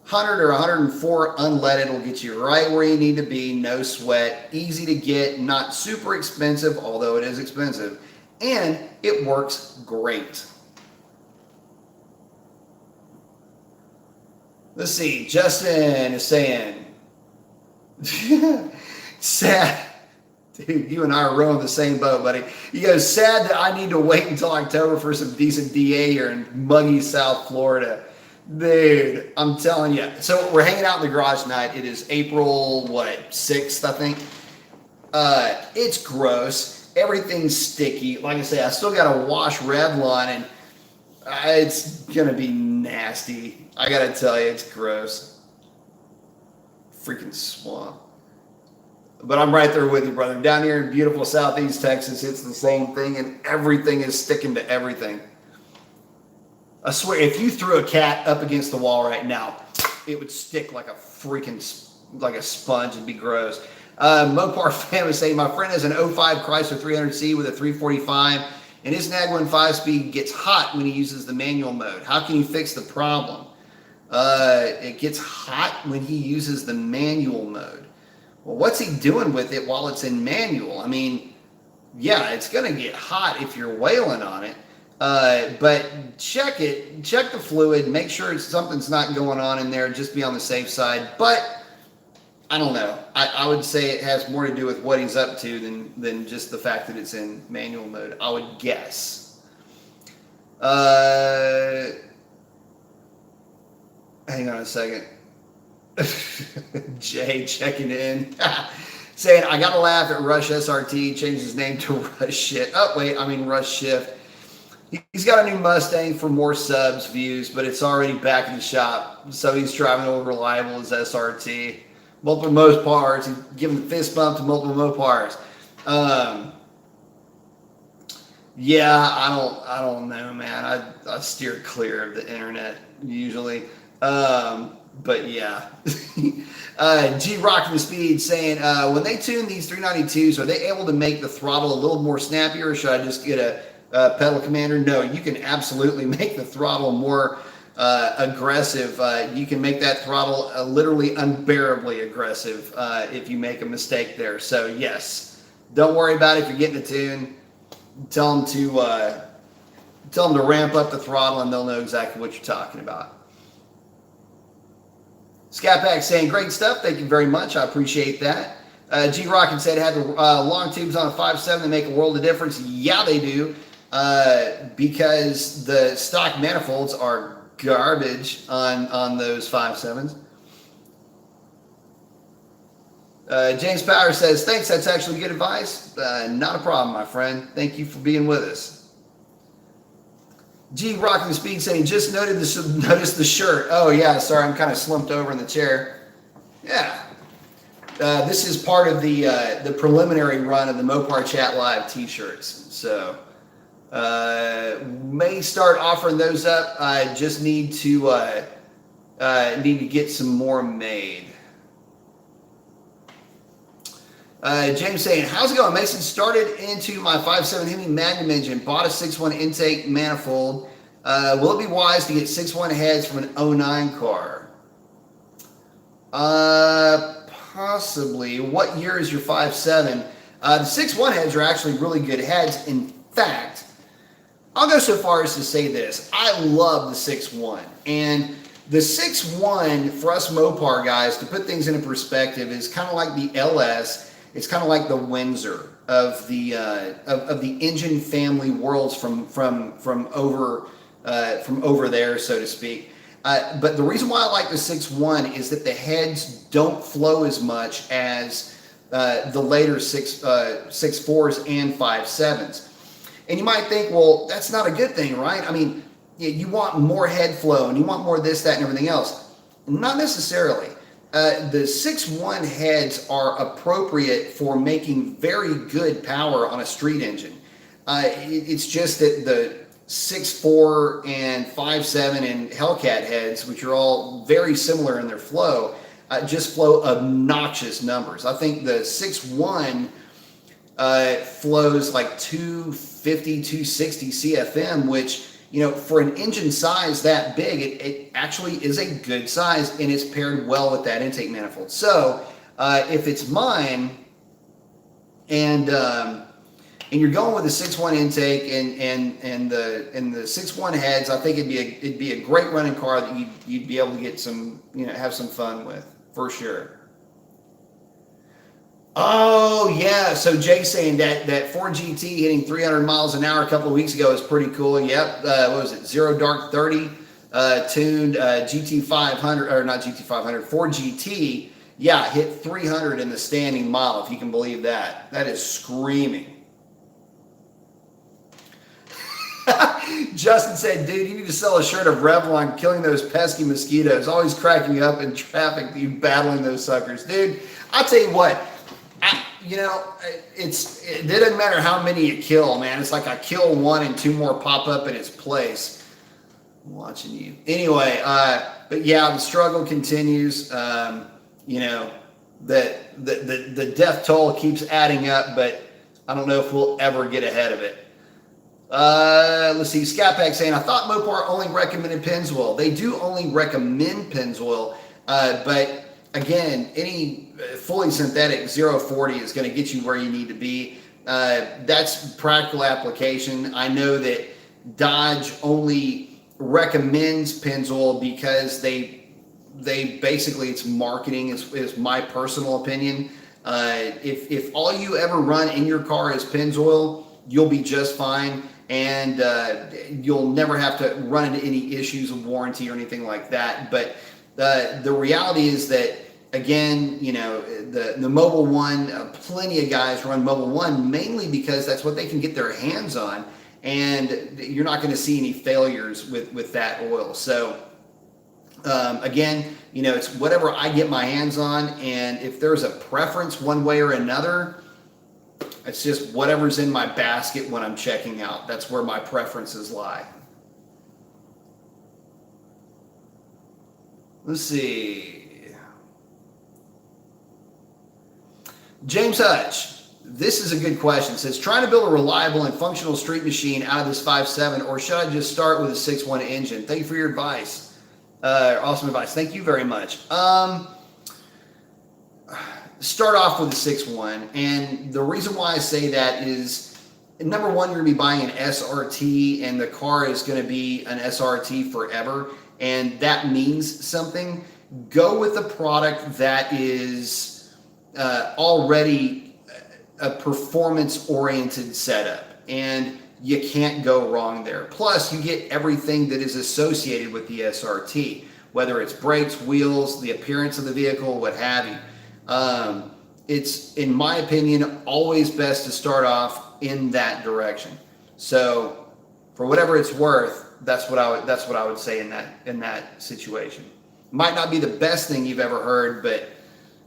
[SPEAKER 1] 100 or 104 unleaded will get you right where you need to be, no sweat, easy to get, not super expensive, although it is expensive, and it works great. Let's see, Justin is saying, sad. Dude, you and I are rowing the same boat, buddy. He goes, sad that I need to wait until October for some decent DA here in muggy South Florida. Dude, I'm telling you. So we're hanging out in the garage tonight. It is April, 6th, I think. It's gross. Everything's sticky. Like I say, I still got to wash Revlon, and it's going to be nasty. I got to tell you, it's gross. Freaking swamp. But I'm right there with you, brother. Down here in beautiful Southeast Texas, it's the same thing, and everything is sticking to everything. I swear, if you threw a cat up against the wall right now, it would stick like a sponge and be gross. Mopar fan was saying, my friend has an '05 Chrysler 300C with a 345, and his Nagwin 5-speed gets hot when he uses the manual mode. How can you fix the problem? It gets hot when he uses the manual mode. Well, what's he doing with it while it's in manual? I mean, yeah, it's going to get hot if you're wailing on it. But check the fluid, make sure something's not going on in there, just be on the safe side. But I don't know. I would say it has more to do with what he's up to than just the fact that it's in manual mode, I would guess. Hang on a second. Jay checking in. Saying, I gotta laugh at Rush SRT, changed his name to Rush Shit. Oh, wait, I mean Rush Shift. He's got a new Mustang for more subs views, but it's already back in the shop, so he's driving over reliable as SRT. Multiple Mopars, he's giving the fist bump to multiple Mopars. Yeah, I don't know, man. I steer clear of the internet usually. But yeah. G Rocking the Speed saying, when they tune these 392s, are they able to make the throttle a little more snappier, or should I just get a pedal commander? No, you can absolutely make the throttle more aggressive. You can make that throttle literally unbearably aggressive if you make a mistake there. So yes, don't worry about it. If you're getting a tune, tell them to ramp up the throttle, and they'll know exactly what you're talking about. Scatpack saying, great stuff. Thank you very much. I appreciate that. G Rockin said, had the long tubes on a 5.7, they make a world of difference. Yeah, they do. Because the stock manifolds are garbage on those 5.7s. James Power says, thanks. That's actually good advice. Not a problem, my friend. Thank you for being with us. G Rocking the Speed saying, just noticed the shirt. Oh yeah, sorry, I'm kind of slumped over in the chair. Yeah. This is part of the preliminary run of the Mopar Chat Live t-shirts. So may start offering those up. I just need to get some more made. James saying, how's it going? Mason started into my 5.7 Hemi Magnum engine, bought a 6.1 intake manifold. Will it be wise to get 6.1 heads from an '09 car? Possibly. What year is your 5.7? The 6.1 heads are actually really good heads. In fact, I'll go so far as to say this. I love the 6.1. And the 6.1, for us Mopar guys, to put things into perspective, is kind of like the LS. It's kind of like the Windsor of the engine family worlds from over there, so to speak. But the reason why I like the 6.1 is that the heads don't flow as much as the later 6.4s and 5.7s. And you might think, well, that's not a good thing, right? I mean, you want more head flow and you want more this, that, and everything else. Not necessarily. The 6.1 heads are appropriate for making very good power on a street engine. It's just that the 6.4 and 5.7 and Hellcat heads, which are all very similar in their flow, just flow obnoxious numbers. I think the 6.1 flows like 250, 260 CFM, which, for an engine size that big, it actually is a good size, and it's paired well with that intake manifold. So if it's mine, and you're going with a 6.1 intake and the 6.1 heads, I think it'd be a great running car that you'd be able to get some, have some fun with, for sure. Oh yeah, so Jay's saying that Ford GT hitting 300 miles an hour a couple of weeks ago is pretty cool. Yep, what was it? Zero Dark 30 tuned GT 500, or not GT 500, Ford GT. Yeah, hit 300 in the standing mile, if you can believe that. That is screaming. Justin said, dude, you need to sell a shirt of Revlon killing those pesky mosquitoes. Always cracking you up in traffic, you battling those suckers. Dude, I'll tell you what, it doesn't matter how many you kill, man. It's like I kill one and two more pop up in its place. I'm watching you. Anyway, but yeah, the struggle continues. The death toll keeps adding up, but I don't know if we'll ever get ahead of it. Let's see, Scatpack saying, I thought Mopar only recommended Pennzoil. They do only recommend Pennzoil, but again, any fully synthetic 040 is going to get you where you need to be. That's practical application. I know that Dodge only recommends Pennzoil because they basically, it's marketing is my personal opinion. If all you ever run in your car is Pennzoil, you'll be just fine, and you'll never have to run into any issues of warranty or anything like that. But the reality is that, again, the Mobil 1, plenty of guys run Mobil 1 mainly because that's what they can get their hands on, and you're not going to see any failures with that oil. So again, it's whatever I get my hands on, and if there's a preference one way or another, it's just whatever's in my basket when I'm checking out. That's where my preferences lie. Let's see. James Hutch, this is a good question. It says, trying to build a reliable and functional street machine out of this 5.7, or should I just start with a 6.1 engine? Thank you for your advice. Awesome advice. Thank you very much. Start off with a 6.1, and the reason why I say that is, number one, you're going to be buying an SRT, and the car is going to be an SRT forever, and that means something. Go with a product that is already a performance-oriented setup, and you can't go wrong there. Plus, you get everything that is associated with the SRT, whether it's brakes, wheels, the appearance of the vehicle, what have you. It's, in my opinion, always best to start off in that direction. So, for whatever it's worth, that's what I would say in that situation. Might not be the best thing you've ever heard,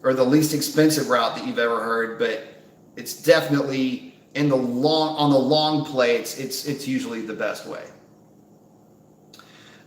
[SPEAKER 1] or the least expensive route that you've ever heard, but it's definitely on the long play. It's usually the best way.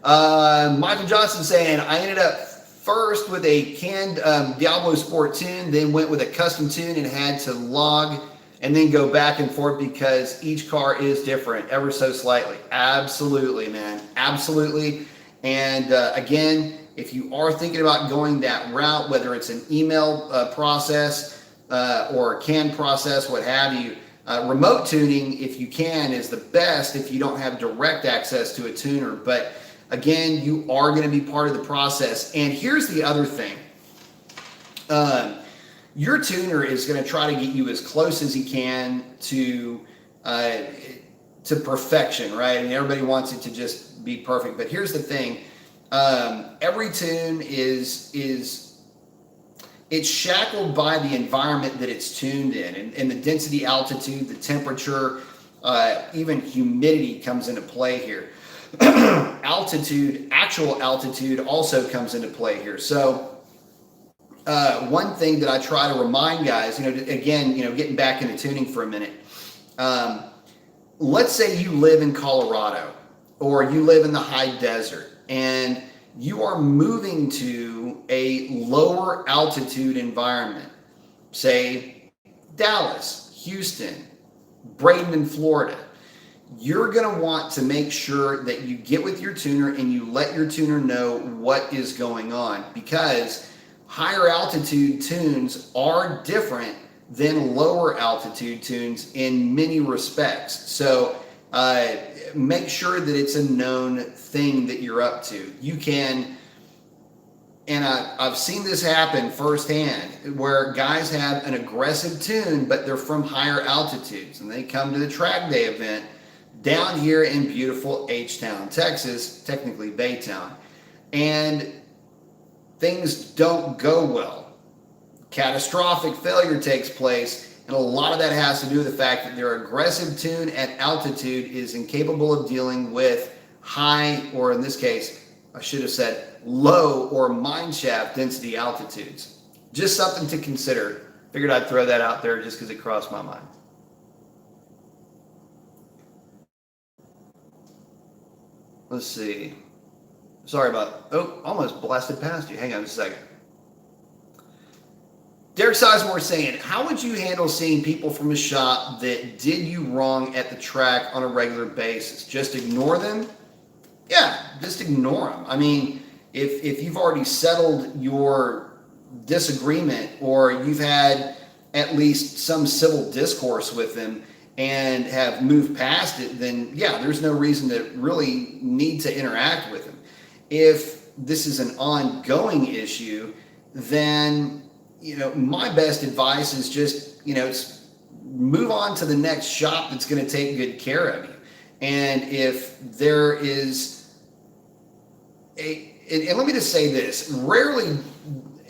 [SPEAKER 1] Michael Johnson saying, I ended up first with a canned Diablo Sport tune, then went with a custom tune and had to log and then go back and forth because each car is different ever so slightly. Absolutely, man. Absolutely. And again, if you are thinking about going that route, whether it's an email process or a canned process, what have you, Remote tuning, if you can, is the best if you don't have direct access to a tuner. But again, you are going to be part of the process. And here's the other thing. Your tuner is going to try to get you as close as he can to perfection, right? And everybody wants it to just be perfect. But here's the thing. Every tune it's shackled by the environment that it's tuned in, and the density, altitude, the temperature, even humidity comes into play here. Actual altitude also comes into play here. So one thing that I try to remind guys, again, getting back into tuning for a minute. Let's say you live in Colorado or you live in the high desert and you are moving to a lower altitude environment, say Dallas, Houston, Bradenton, Florida. You're going to want to make sure that you get with your tuner and you let your tuner know what is going on, because higher altitude tunes are different than lower altitude tunes in many respects. So make sure that it's a known thing that you're up to. You can, and I've seen this happen firsthand, where guys have an aggressive tune, but they're from higher altitudes, and they come to the track day event down here in beautiful H-Town, Texas, technically Baytown, and things don't go well. Catastrophic failure takes place, and a lot of that has to do with the fact that their aggressive tune at altitude is incapable of dealing with high, or in this case, I should have said low or mine shaft density altitudes. Just something to consider. Figured I'd throw that out there just because it crossed my mind. Let's see. Sorry about, almost blasted past you. Hang on a second. Derek Sizemore saying, how would you handle seeing people from a shop that did you wrong at the track on a regular basis? Just ignore them? Yeah, just ignore them. I mean, if you've already settled your disagreement, or you've had at least some civil discourse with them and have moved past it, then yeah, there's no reason to really need to interact with them. If this is an ongoing issue, then my best advice is just, move on to the next shop that's going to take good care of you. And if there is and let me just say this, rarely,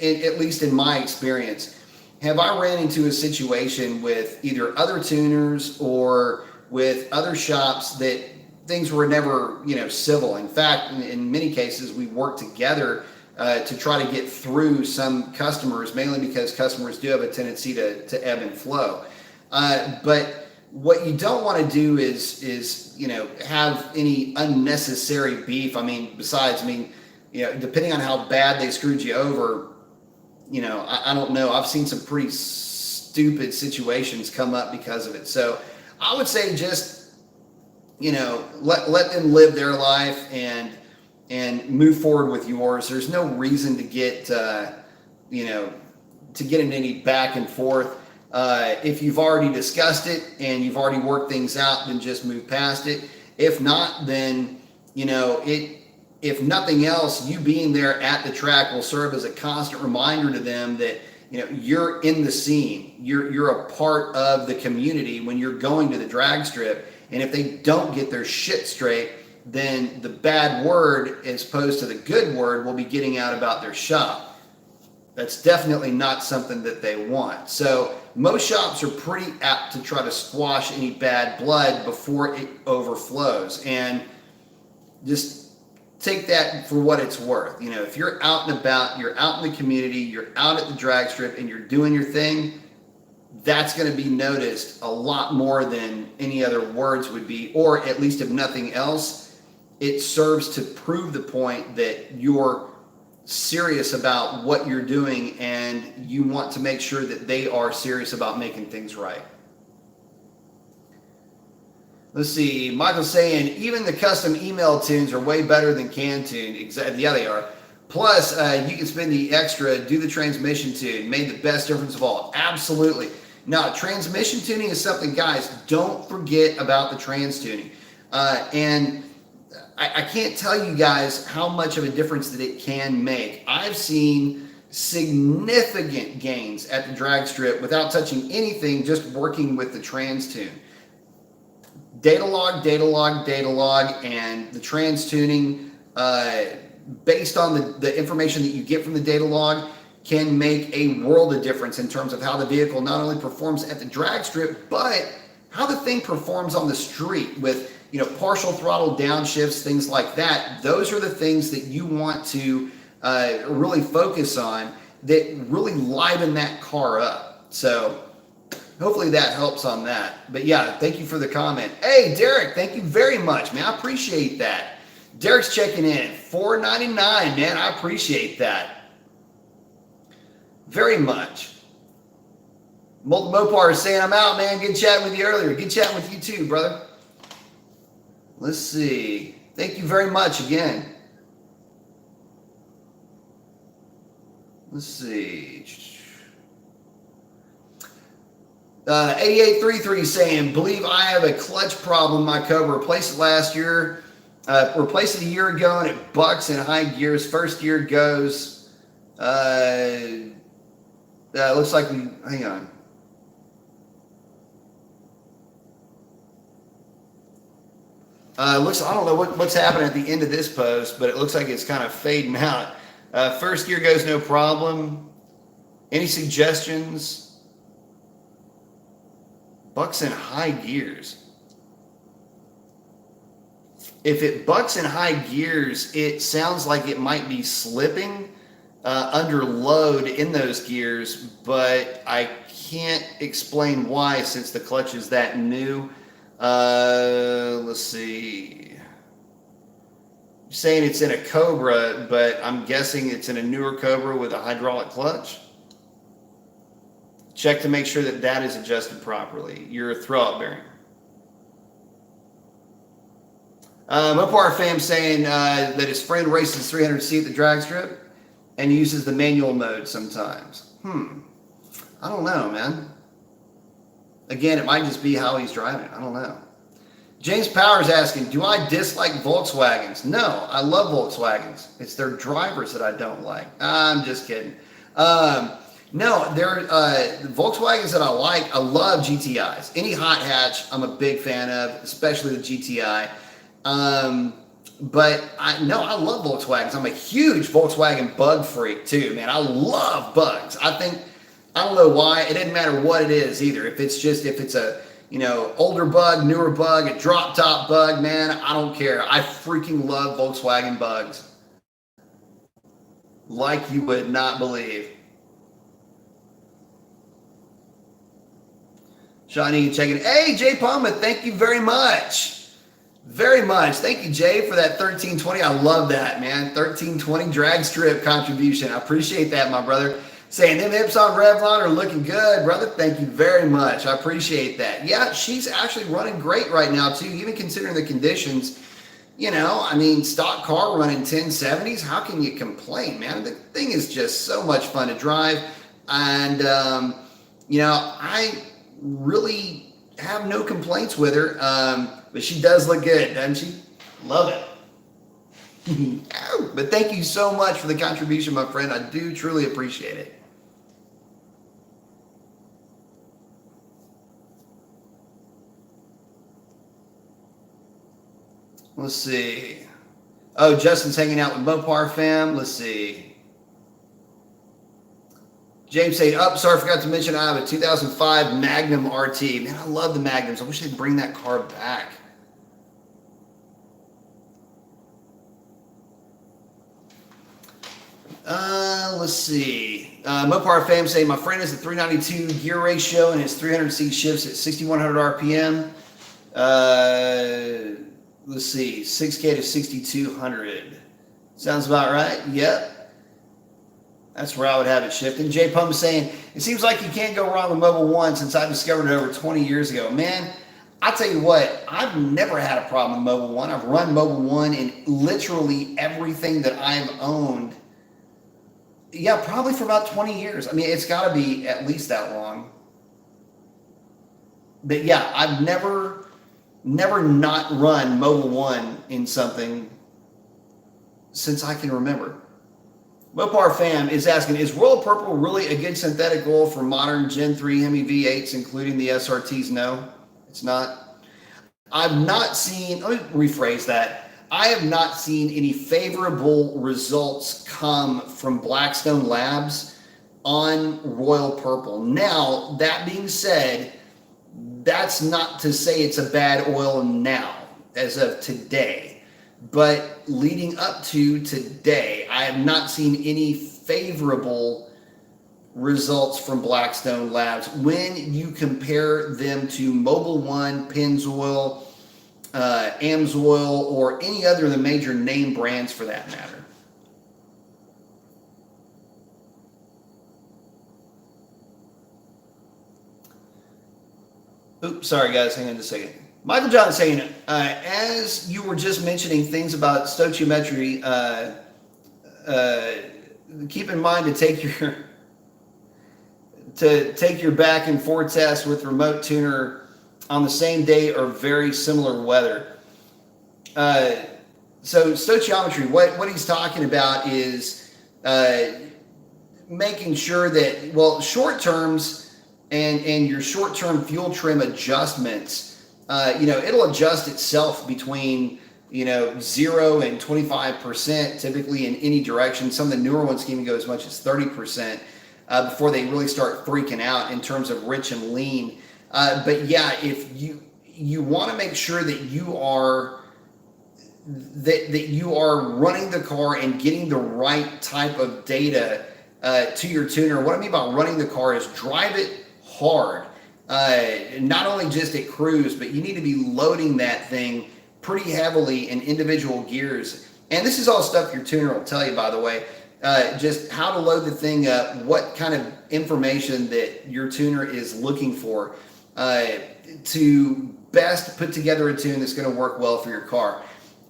[SPEAKER 1] at least in my experience, have I ran into a situation with either other tuners or with other shops that things were never, civil. In fact, in many cases, we worked together to try to get through some customers, mainly because customers do have a tendency to ebb and flow. But what you don't want to do is have any unnecessary beef. Besides, depending on how bad they screwed you over, I don't know. I've seen some pretty stupid situations come up because of it. So I would say just, let them live their life and move forward with yours. There's no reason to get, to get in any back and forth. If you've already discussed it and you've already worked things out, then just move past it. If not, then, if nothing else, you being there at the track will serve as a constant reminder to them that, you're in the scene. You're a part of the community when you're going to the drag strip. And if they don't get their shit straight, then the bad word as opposed to the good word will be getting out about their shop. That's definitely not something that they want. So most shops are pretty apt to try to squash any bad blood before it overflows. And just take that for what it's worth. If you're out and about, you're out in the community, you're out at the drag strip and you're doing your thing, that's going to be noticed a lot more than any other words would be, or at least if nothing else, it serves to prove the point that you're serious about what you're doing and you want to make sure that they are serious about making things right. Let's see, Michael's saying, even the custom email tunes are way better than can tune. Exactly, yeah, they are. Plus, you can spend the extra, do the transmission tune, made the best difference of all. Absolutely. Now, transmission tuning is something, guys, don't forget about the trans tuning. And I can't tell you guys how much of a difference that it can make. I've seen significant gains at the drag strip without touching anything, just working with the trans tune. Data log, data log, data log, and the trans tuning, based on the information that you get from the data log, can make a world of difference in terms of how the vehicle not only performs at the drag strip, but how the thing performs on the street with, partial throttle downshifts, things like that. Those are the things that you want to really focus on that really liven that car up. So hopefully that helps on that. But yeah, thank you for the comment. Hey, Derek, thank you very much, man. I appreciate that. Derek's checking in. $4.99, man. I appreciate that very much. Mopar is saying, I'm out, man. Good chatting with you earlier. Good chatting with you too, brother. Let's see. Thank you very much again. Let's see. 8833 saying, believe I have a clutch problem in my Cobra. Replaced it last year. Replaced it a year ago, and it bucks in high gears. First gear goes. Looks like we. Hang on. Looks. I don't know what's happening at the end of this post, but it looks like it's kind of fading out. First gear goes no problem. Any suggestions? Bucks in high gears. If it bucks in high gears, it sounds like it might be slipping under load in those gears, but I can't explain why since the clutch is that new. Let's see. You're saying it's in a Cobra, but I'm guessing it's in a newer Cobra with a hydraulic clutch. Check to make sure that that is adjusted properly. Your throw-out bearing. Mopar fam saying that his friend races 300C at the drag strip and uses the manual mode sometimes. I don't know, man. Again, it might just be how he's driving. I don't know. James Powers asking, do I dislike Volkswagens? No, I love Volkswagens. It's their drivers that I don't like. I'm just kidding. No, they're Volkswagens that I like. I love GTIs. Any hot hatch, I'm a big fan of, especially the GTI. But I love Volkswagens. I'm a huge Volkswagen bug freak too, man. I love bugs. I don't know why. It doesn't matter what it is either. If it's a older bug, newer bug, a drop top bug, man, I don't care. I freaking love Volkswagen bugs. Like you would not believe. Shawnee checking. Hey, Jay Palma, thank you very much. Very much. Thank you, Jay, for that 1320. I love that, man. 1320 drag strip contribution. I appreciate that, my brother. Saying them hips on Revlon are looking good, brother. Thank you very much. I appreciate that. Yeah, she's actually running great right now, too, even considering the conditions. Stock car running 1070s. How can you complain, man? The thing is just so much fun to drive. And, I really have no complaints with her. But she does look good, doesn't she? Love it. But thank you so much for the contribution, my friend. I do truly appreciate it. Let's see. Oh, Justin's hanging out with Mopar fam. Let's see. James saying, sorry, I forgot to mention I have a 2005 Magnum RT. Man, I love the Magnums. I wish they'd bring that car back. Let's see. Mopar fam saying, my friend has a 392 gear ratio and his 300C shifts at 6,100 RPM. Let's see, 6K to 6,200. Sounds about right. Yep. That's where I would have it shifting. Jay Pum saying, it seems like you can't go wrong with Mobil 1 since I discovered it over 20 years ago. Man, I tell you what, I've never had a problem with Mobil 1. I've run Mobil 1 in literally everything that I've owned. Yeah, probably for about 20 years. I mean, it's got to be at least that long. but yeah, I've never not run Mobil 1 in something since I can remember. Mopar Fam is asking, is Royal Purple really a good synthetic oil for modern Gen 3 Hemi V8s, including the SRTs? No, it's not. I've not seen, let me rephrase that. I have not seen any favorable results come from Blackstone Labs on Royal Purple. Now, that being said, that's not to say it's a bad oil now, as of today. But leading up to today, I have not seen any favorable results from Blackstone Labs when you compare them to Mobil 1, Pennzoil, Amsoil, or any other of the major name brands for that matter. Oops, sorry guys, hang on just a second. Michael John saying, as you were just mentioning things about stoichiometry, keep in mind to take your back and forth test with remote tuner on the same day or very similar weather. So stoichiometry, what he's talking about is making sure that, well, short terms and your short-term fuel trim adjustments, it'll adjust itself between 0 and 25% typically in any direction. Some of the newer ones can even go as much as 30% before they really start freaking out in terms of rich and lean. But yeah, if you want to make sure that you are running the car and getting the right type of data to your tuner. What I mean by running the car is drive it hard, not only just at cruise, but you need to be loading that thing pretty heavily in individual gears. And this is all stuff your tuner will tell you, by the way, just how to load the thing up, what kind of information that your tuner is looking for to best put together a tune that's going to work well for your car.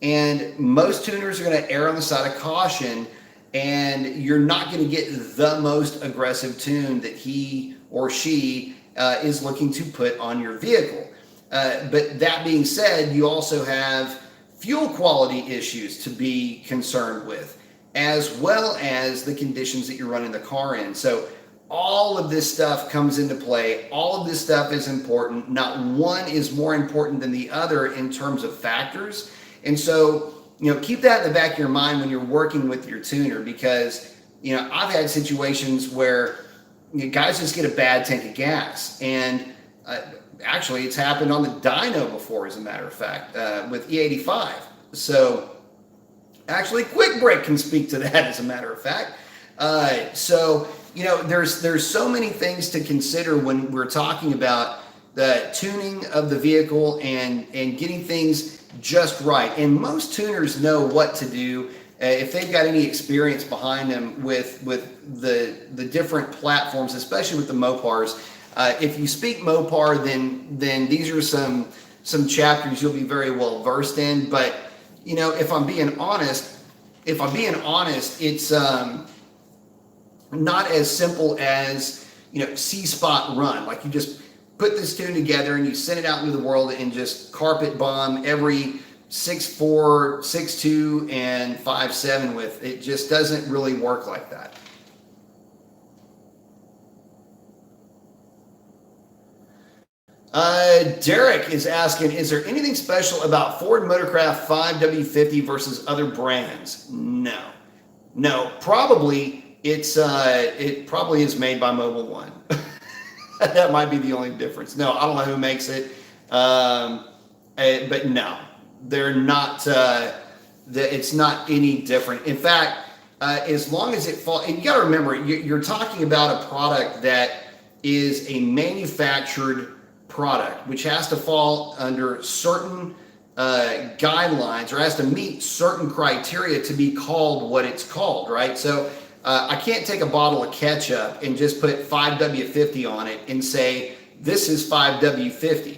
[SPEAKER 1] And most tuners are going to err on the side of caution, and you're not going to get the most aggressive tune that he or she is looking to put on your vehicle. But that being said, you also have fuel quality issues to be concerned with, as well as the conditions that you're running the car in. So all of this stuff comes into play. All of this stuff is important. Not one is more important than the other in terms of factors. And so, keep that in the back of your mind when you're working with your tuner, because, I've had situations where guys just get a bad tank of gas. And actually, it's happened on the dyno before, as a matter of fact, with E85. So actually, Quick Break can speak to that, as a matter of fact. There's so many things to consider when we're talking about the tuning of the vehicle and getting things just right. And most tuners know what to do if they've got any experience behind them with the different platforms, especially with the Mopars. If you speak Mopar, then these are some chapters you'll be very well versed in. But if I'm being honest, it's not as simple as C-spot run. Like you just put this tune together and you send it out into the world and just carpet bomb every 6.4, 6.2, and 5.7 with. It just doesn't really work like that. Derek is asking, is there anything special about Ford Motorcraft 5W50 versus other brands? No, probably it probably is made by Mobil 1. That might be the only difference. No, I don't know who makes it, but no, they're not. It's not any different. In fact, as long as it falls, and you got to remember, you're talking about a product that is a manufactured product, which has to fall under certain guidelines or has to meet certain criteria to be called what it's called, right? So I can't take a bottle of ketchup and just put 5W50 on it and say, this is 5W50,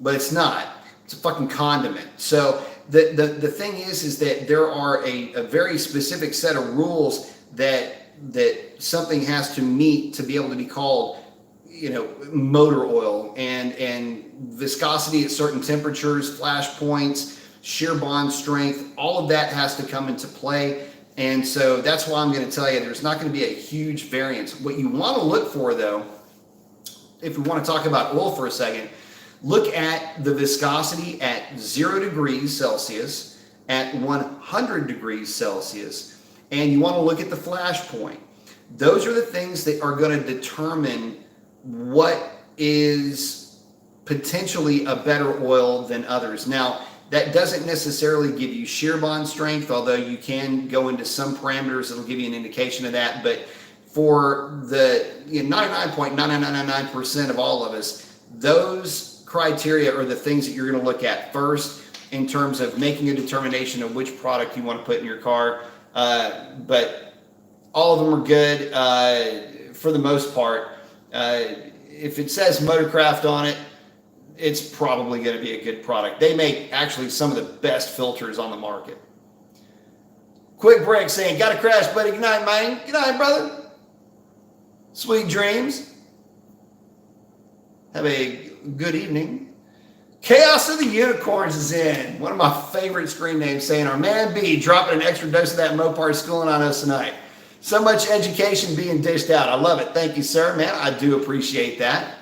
[SPEAKER 1] but it's not. It's a fucking condiment. So the thing is that there are a very specific set of rules that something has to meet to be able to be called motor oil and viscosity at certain temperatures, flash points, shear bond strength, all of that has to come into play. And so that's why I'm going to tell you there's not going to be a huge variance. What you want to look for, though, if we want to talk about oil for a second, look at the viscosity at 0 degrees Celsius, at 100 degrees Celsius, and you want to look at the flash point. Those are the things that are going to determine what is potentially a better oil than others. Now, that doesn't necessarily give you shear bond strength, although you can go into some parameters that will give you an indication of that. But for the 99.9999% of all of us, those criteria are the things that you're going to look at first in terms of making a determination of which product you want to put in your car. But all of them are good for the most part. If it says Motorcraft on it, it's probably going to be a good product. They make actually some of the best filters on the market. Quick break saying, got to crash, buddy. Good night, man. Good night, brother. Sweet dreams. Have a good evening. Chaos of the Unicorns is in. One of my favorite screen names saying, our man B dropping an extra dose of that Mopar schooling on us tonight. So much education being dished out. I love it. Thank you, sir. Man, I do appreciate that.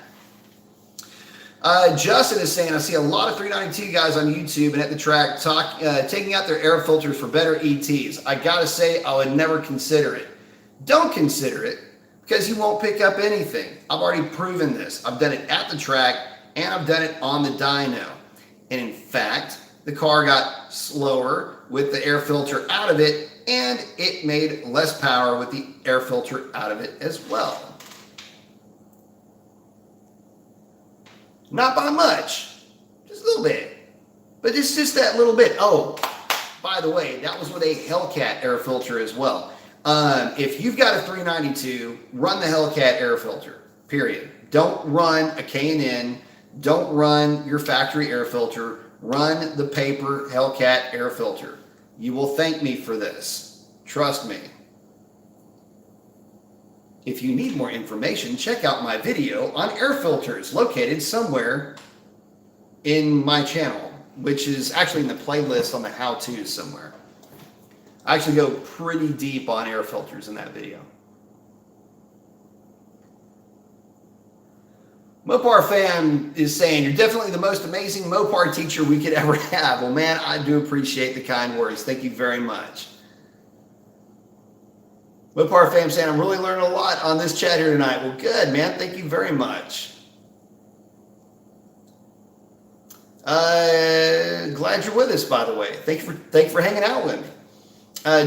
[SPEAKER 1] Justin is saying, I see a lot of 392 guys on YouTube and at the track taking out their air filters for better ETs. I gotta say, I would never consider it. Don't consider it because you won't pick up anything. I've already proven this. I've done it at the track and I've done it on the dyno. And in fact, the car got slower with the air filter out of it, and it made less power with the air filter out of it as well. Not by much, just a little bit, but it's just that little bit. Oh, by the way, that was with a Hellcat air filter as well. If you've got a 392, run the Hellcat air filter, period. Don't run a K&N, don't run your factory air filter, run the paper Hellcat air filter. You will thank me for this, trust me. If you need more information, check out my video on air filters located somewhere in my channel, which is actually in the playlist on the how-tos somewhere. I actually go pretty deep on air filters in that video. Mopar fan is saying, you're definitely the most amazing Mopar teacher we could ever have. Well, man, I do appreciate the kind words. Thank you very much. Mopar fam saying, I'm really learning a lot on this chat here tonight. Well, good, man. Thank you very much. Glad you're with us, by the way. Thank you for hanging out with me.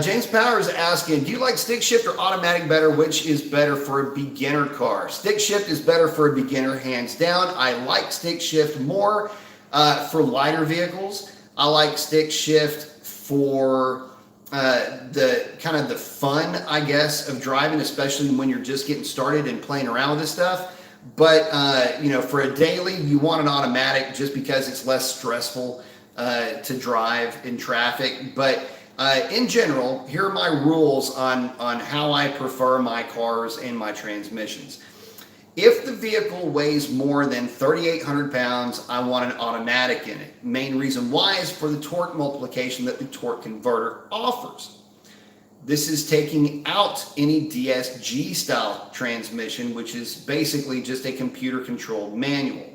[SPEAKER 1] James Powers asking, do you like stick shift or automatic better? Which is better for a beginner car? Stick shift is better for a beginner, hands down. I like stick shift more for lighter vehicles. I like stick shift for the kind of the fun, I guess, of driving, especially when you're just getting started and playing around with this stuff. But for a daily, you want an automatic just because it's less stressful to drive in traffic. But in general, here are my rules on how I prefer my cars and my transmissions. If the vehicle weighs more than 3,800 pounds, I want an automatic in it. Main reason why is for the torque multiplication that the torque converter offers. This is taking out any DSG style transmission, which is basically just a computer controlled manual.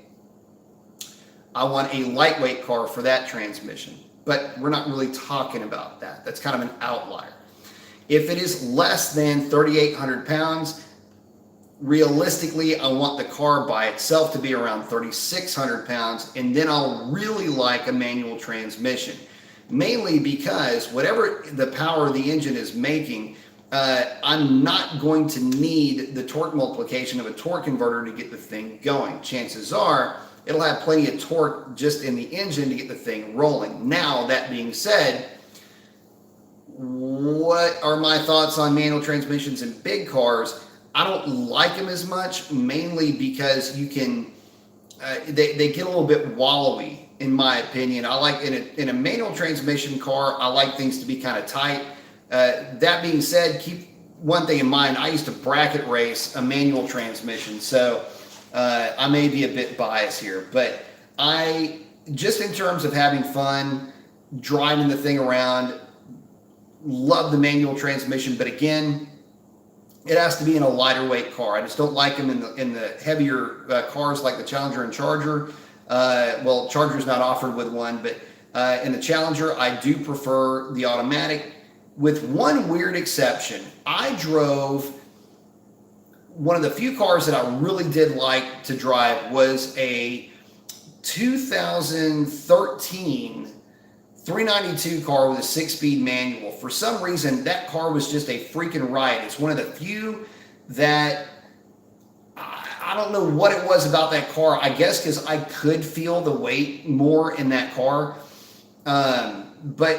[SPEAKER 1] I want a lightweight car for that transmission, but we're not really talking about that. That's kind of an outlier. If it is less than 3,800 pounds, realistically, I want the car by itself to be around 3,600 pounds, and then I'll really like a manual transmission. Mainly because whatever the power the engine is making, I'm not going to need the torque multiplication of a torque converter to get the thing going. Chances are it'll have plenty of torque just in the engine to get the thing rolling. Now, that being said, what are my thoughts on manual transmissions in big cars? I don't like them as much, mainly because you can, they get a little bit wallowy, in my opinion. I like, in a manual transmission car, I like things to be kind of tight. That being said, keep one thing in mind. I used to bracket race a manual transmission. So I may be a bit biased here, but I just in terms of having fun, driving the thing around, love the manual transmission. But again, it has to be in a lighter weight car. I just don't like them in the heavier cars like the Challenger and Charger. Well, Charger's not offered with one, but in the Challenger, I do prefer the automatic, with one weird exception. I drove one of the few cars that I really did like to drive was a 2013 392 car with a 6-speed manual. For some reason, that car was just a freaking ride. It's one of the few that I don't know what it was about that car. I guess because I could feel the weight more in that car. But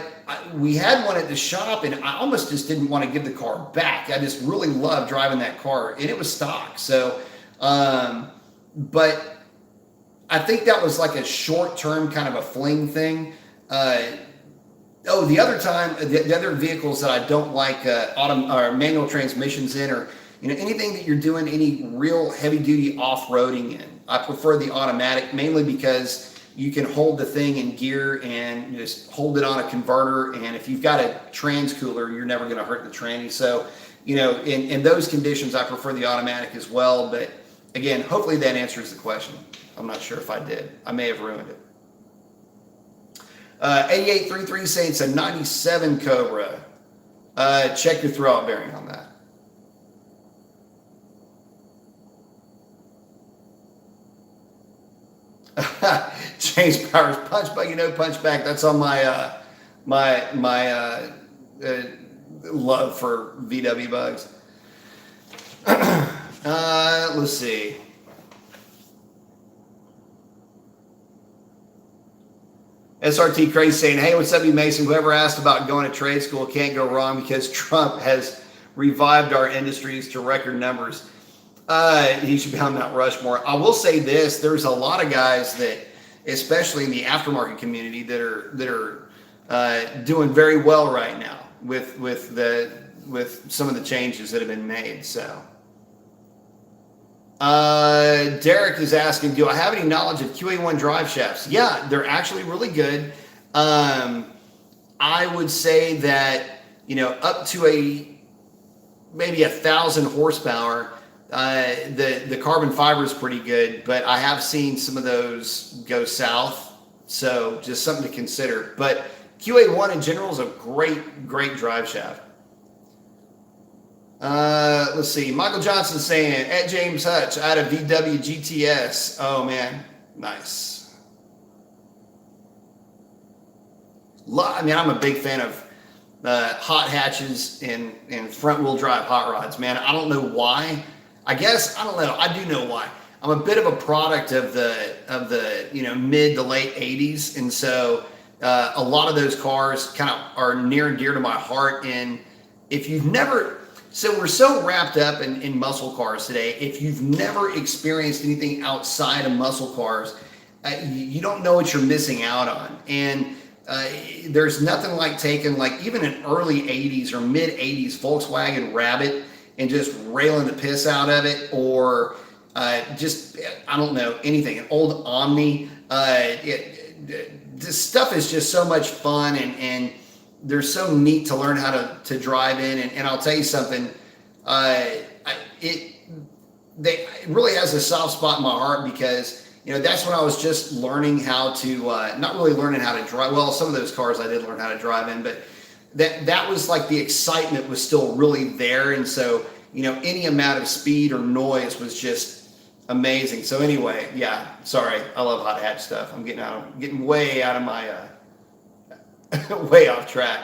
[SPEAKER 1] we had one at the shop, and I almost just didn't want to give the car back. I just really loved driving that car, and it was stock. So, but I think that was like a short-term kind of a fling thing. The other time, the other vehicles that I don't like or manual transmissions in, or anything that you're doing any real heavy-duty off-roading in, I prefer the automatic, mainly because you can hold the thing in gear and just hold it on a converter. And if you've got a trans cooler, you're never going to hurt the tranny. So, in those conditions, I prefer the automatic as well. But again, hopefully that answers the question. I'm not sure if I did. I may have ruined it. 8833 saying it's a 97 Cobra. Check your throwout bearing on that. James Powers, punch back, punch back. That's on my my love for VW bugs. Let's see. SRT Crazy saying, hey, what's up, you Mason? Whoever asked about going to trade school can't go wrong because Trump has revived our industries to record numbers. He should be on Mount Rushmore. I will say this: there's a lot of guys that, especially in the aftermarket community, that are doing very well right now with some of the changes that have been made. So, Derek is asking, do I have any knowledge of QA1 drive shafts? Yeah, they're actually really good. I would say that up to maybe 1,000 horsepower. The carbon fiber is pretty good, but I have seen some of those go south, so just something to consider. But QA1 in general is a great drive shaft. Let's see. Michael Johnson saying, at James Hutch, I had a VW GTS. Oh man, nice. I'm a big fan of hot hatches and front wheel drive hot rods, man. I don't know why. I don't know. I do know why. I'm a bit of a product of the mid to late 80s, and so a lot of those cars kind of are near and dear to my heart. And if you've never, so we're so wrapped up in muscle cars today. If you've never experienced anything outside of muscle cars, you don't know what you're missing out on. And there's nothing like taking even an early 80s or mid 80s Volkswagen Rabbit and just railing the piss out of it, or just, I don't know, anything, an old Omni. This stuff is just so much fun, and they're so neat to learn how to drive in. And I'll tell you something, it really has a soft spot in my heart, because that's when I was just learning how to, not really learning how to drive. Well, some of those cars I did learn how to drive in, but that was like the excitement was still really there. And so, any amount of speed or noise was just amazing. So anyway, yeah, sorry. I love hot hatch stuff. I'm getting way out of my, way off track.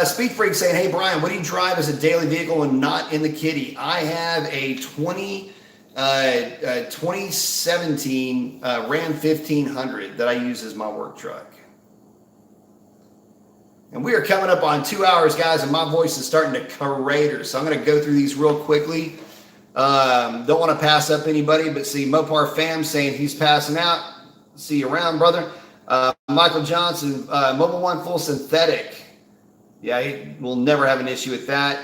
[SPEAKER 1] Speed Freak saying, hey Brian, what do you drive as a daily vehicle when not in the kitty? I have a 2017 Ram 1500 that I use as my work truck. And we are coming up on 2 hours, guys, and my voice is starting to crater. So I'm going to go through these real quickly. Don't want to pass up anybody, but see Mopar fam saying he's passing out. See you around, brother. Michael Johnson, Mobile One full synthetic. Yeah, he will never have an issue with that.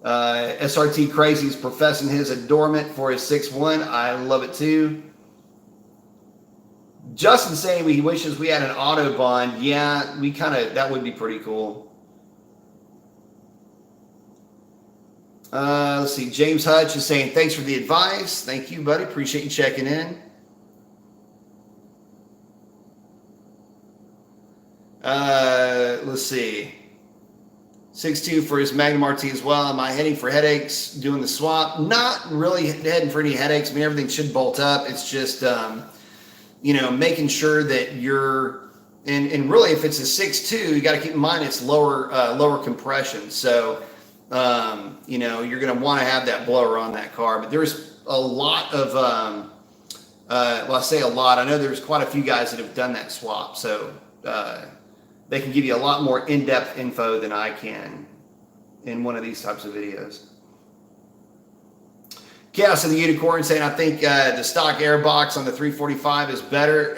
[SPEAKER 1] SRT Crazy is professing his adornment for his 6'1". I love it too. Justin saying he wishes we had an Autobahn. Yeah, that would be pretty cool. Let's see. James Hutch is saying, thanks for the advice. Thank you, buddy. Appreciate you checking in. Let's see. 6'2" for his Magnum RT as well. Am I heading for headaches doing the swap? Not really heading for any headaches. I mean, everything should bolt up. It's just, making sure that you're, and really if it's a 6'2", you got to keep in mind it's lower compression. So, you're going to want to have that blower on that car. But there's a lot of, I say a lot. I know there's quite a few guys that have done that swap. So they can give you a lot more in-depth info than I can in one of these types of videos. Chaos of the Unicorn saying, I think the stock airbox on the 345 is better.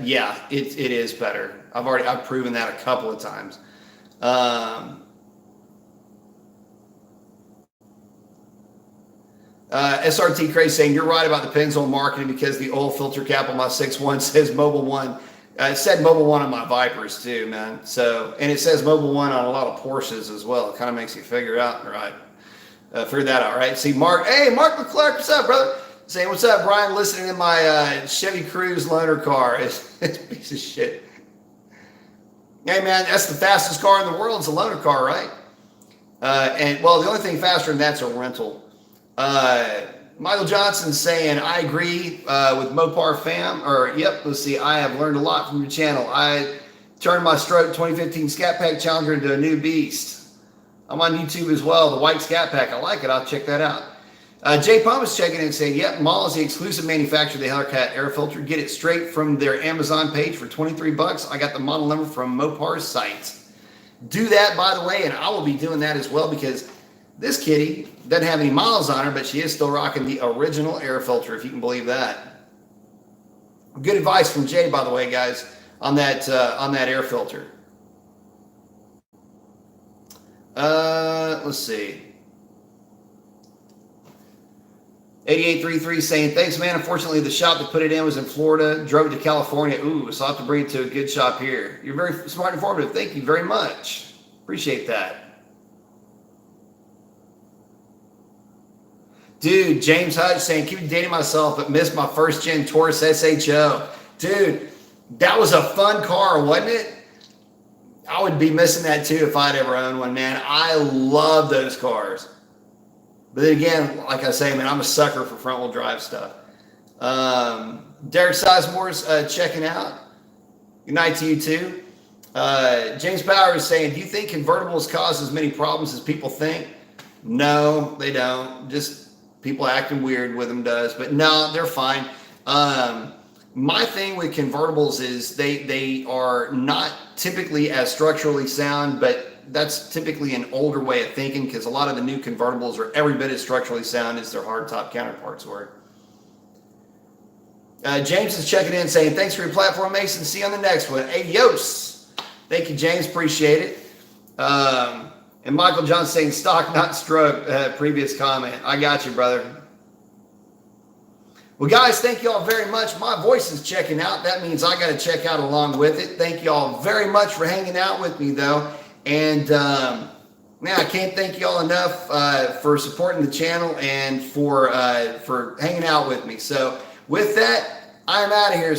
[SPEAKER 1] Yeah, it is better. I've proven that a couple of times. SRT Crazy saying, you're right about the Pennzoil marketing because the oil filter cap on my 6'1" says Mobile One. It said Mobile One on my Vipers too, man. So, and it says Mobile One on a lot of Porsches as well. It kind of makes you figure that out, right? See, Mark McClark, what's up, brother? Saying, what's up, Brian? Listening in my Chevy Cruze loaner car. It's a piece of shit. Hey, man, that's the fastest car in the world. It's a loaner car, right? The only thing faster than that's a rental. Michael Johnson saying, I agree with Mopar fam. Let's see. I have learned a lot from your channel. I turned my Stroke 2015 Scat Pack Challenger into a new beast. I'm on YouTube as well. The white Scat Pack. I like it. I'll check that out. Jay Palmer's checking in and saying, yep, Mall is the exclusive manufacturer of the Hellcat air filter. Get it straight from their Amazon page for $23. I got the model number from Mopar's site. Do that, by the way, and I will be doing that as well because this kitty doesn't have any miles on her, but she is still rocking the original air filter, if you can believe that. Good advice from Jay, by the way, guys, on that air filter. Let's see. 8833 saying, thanks, man. Unfortunately, the shop that put it in was in Florida. Drove it to California. Ooh, so I'll have to bring it to a good shop here. You're very smart and informative. Thank you very much. Appreciate that. Dude, James Hudge saying, keep dating myself, but missed my first gen Taurus SHO. Dude, that was a fun car, wasn't it? I would be missing that too if I'd ever owned one, man. I love those cars. But then again, like I say, man, I'm a sucker for front wheel drive stuff. Derek Sizemore's checking out. Good night to you too. James Power is saying, do you think convertibles cause as many problems as people think? No, they don't. Just people acting weird with them does, but no, they're fine. My thing with convertibles is they are not typically as structurally sound, but that's typically an older way of thinking because a lot of the new convertibles are every bit as structurally sound as their hardtop counterparts were. James is checking in saying, thanks for your platform, Mason. See you on the next one. Adios. Thank you, James. Appreciate it. And Michael John saying, stock, not stroke, previous comment. I got you, brother. Well, guys, thank you all very much. My voice is checking out. That means I got to check out along with it. Thank you all very much for hanging out with me, though. And, man, I can't thank you all enough for supporting the channel and for hanging out with me. So with that, I'm out of here.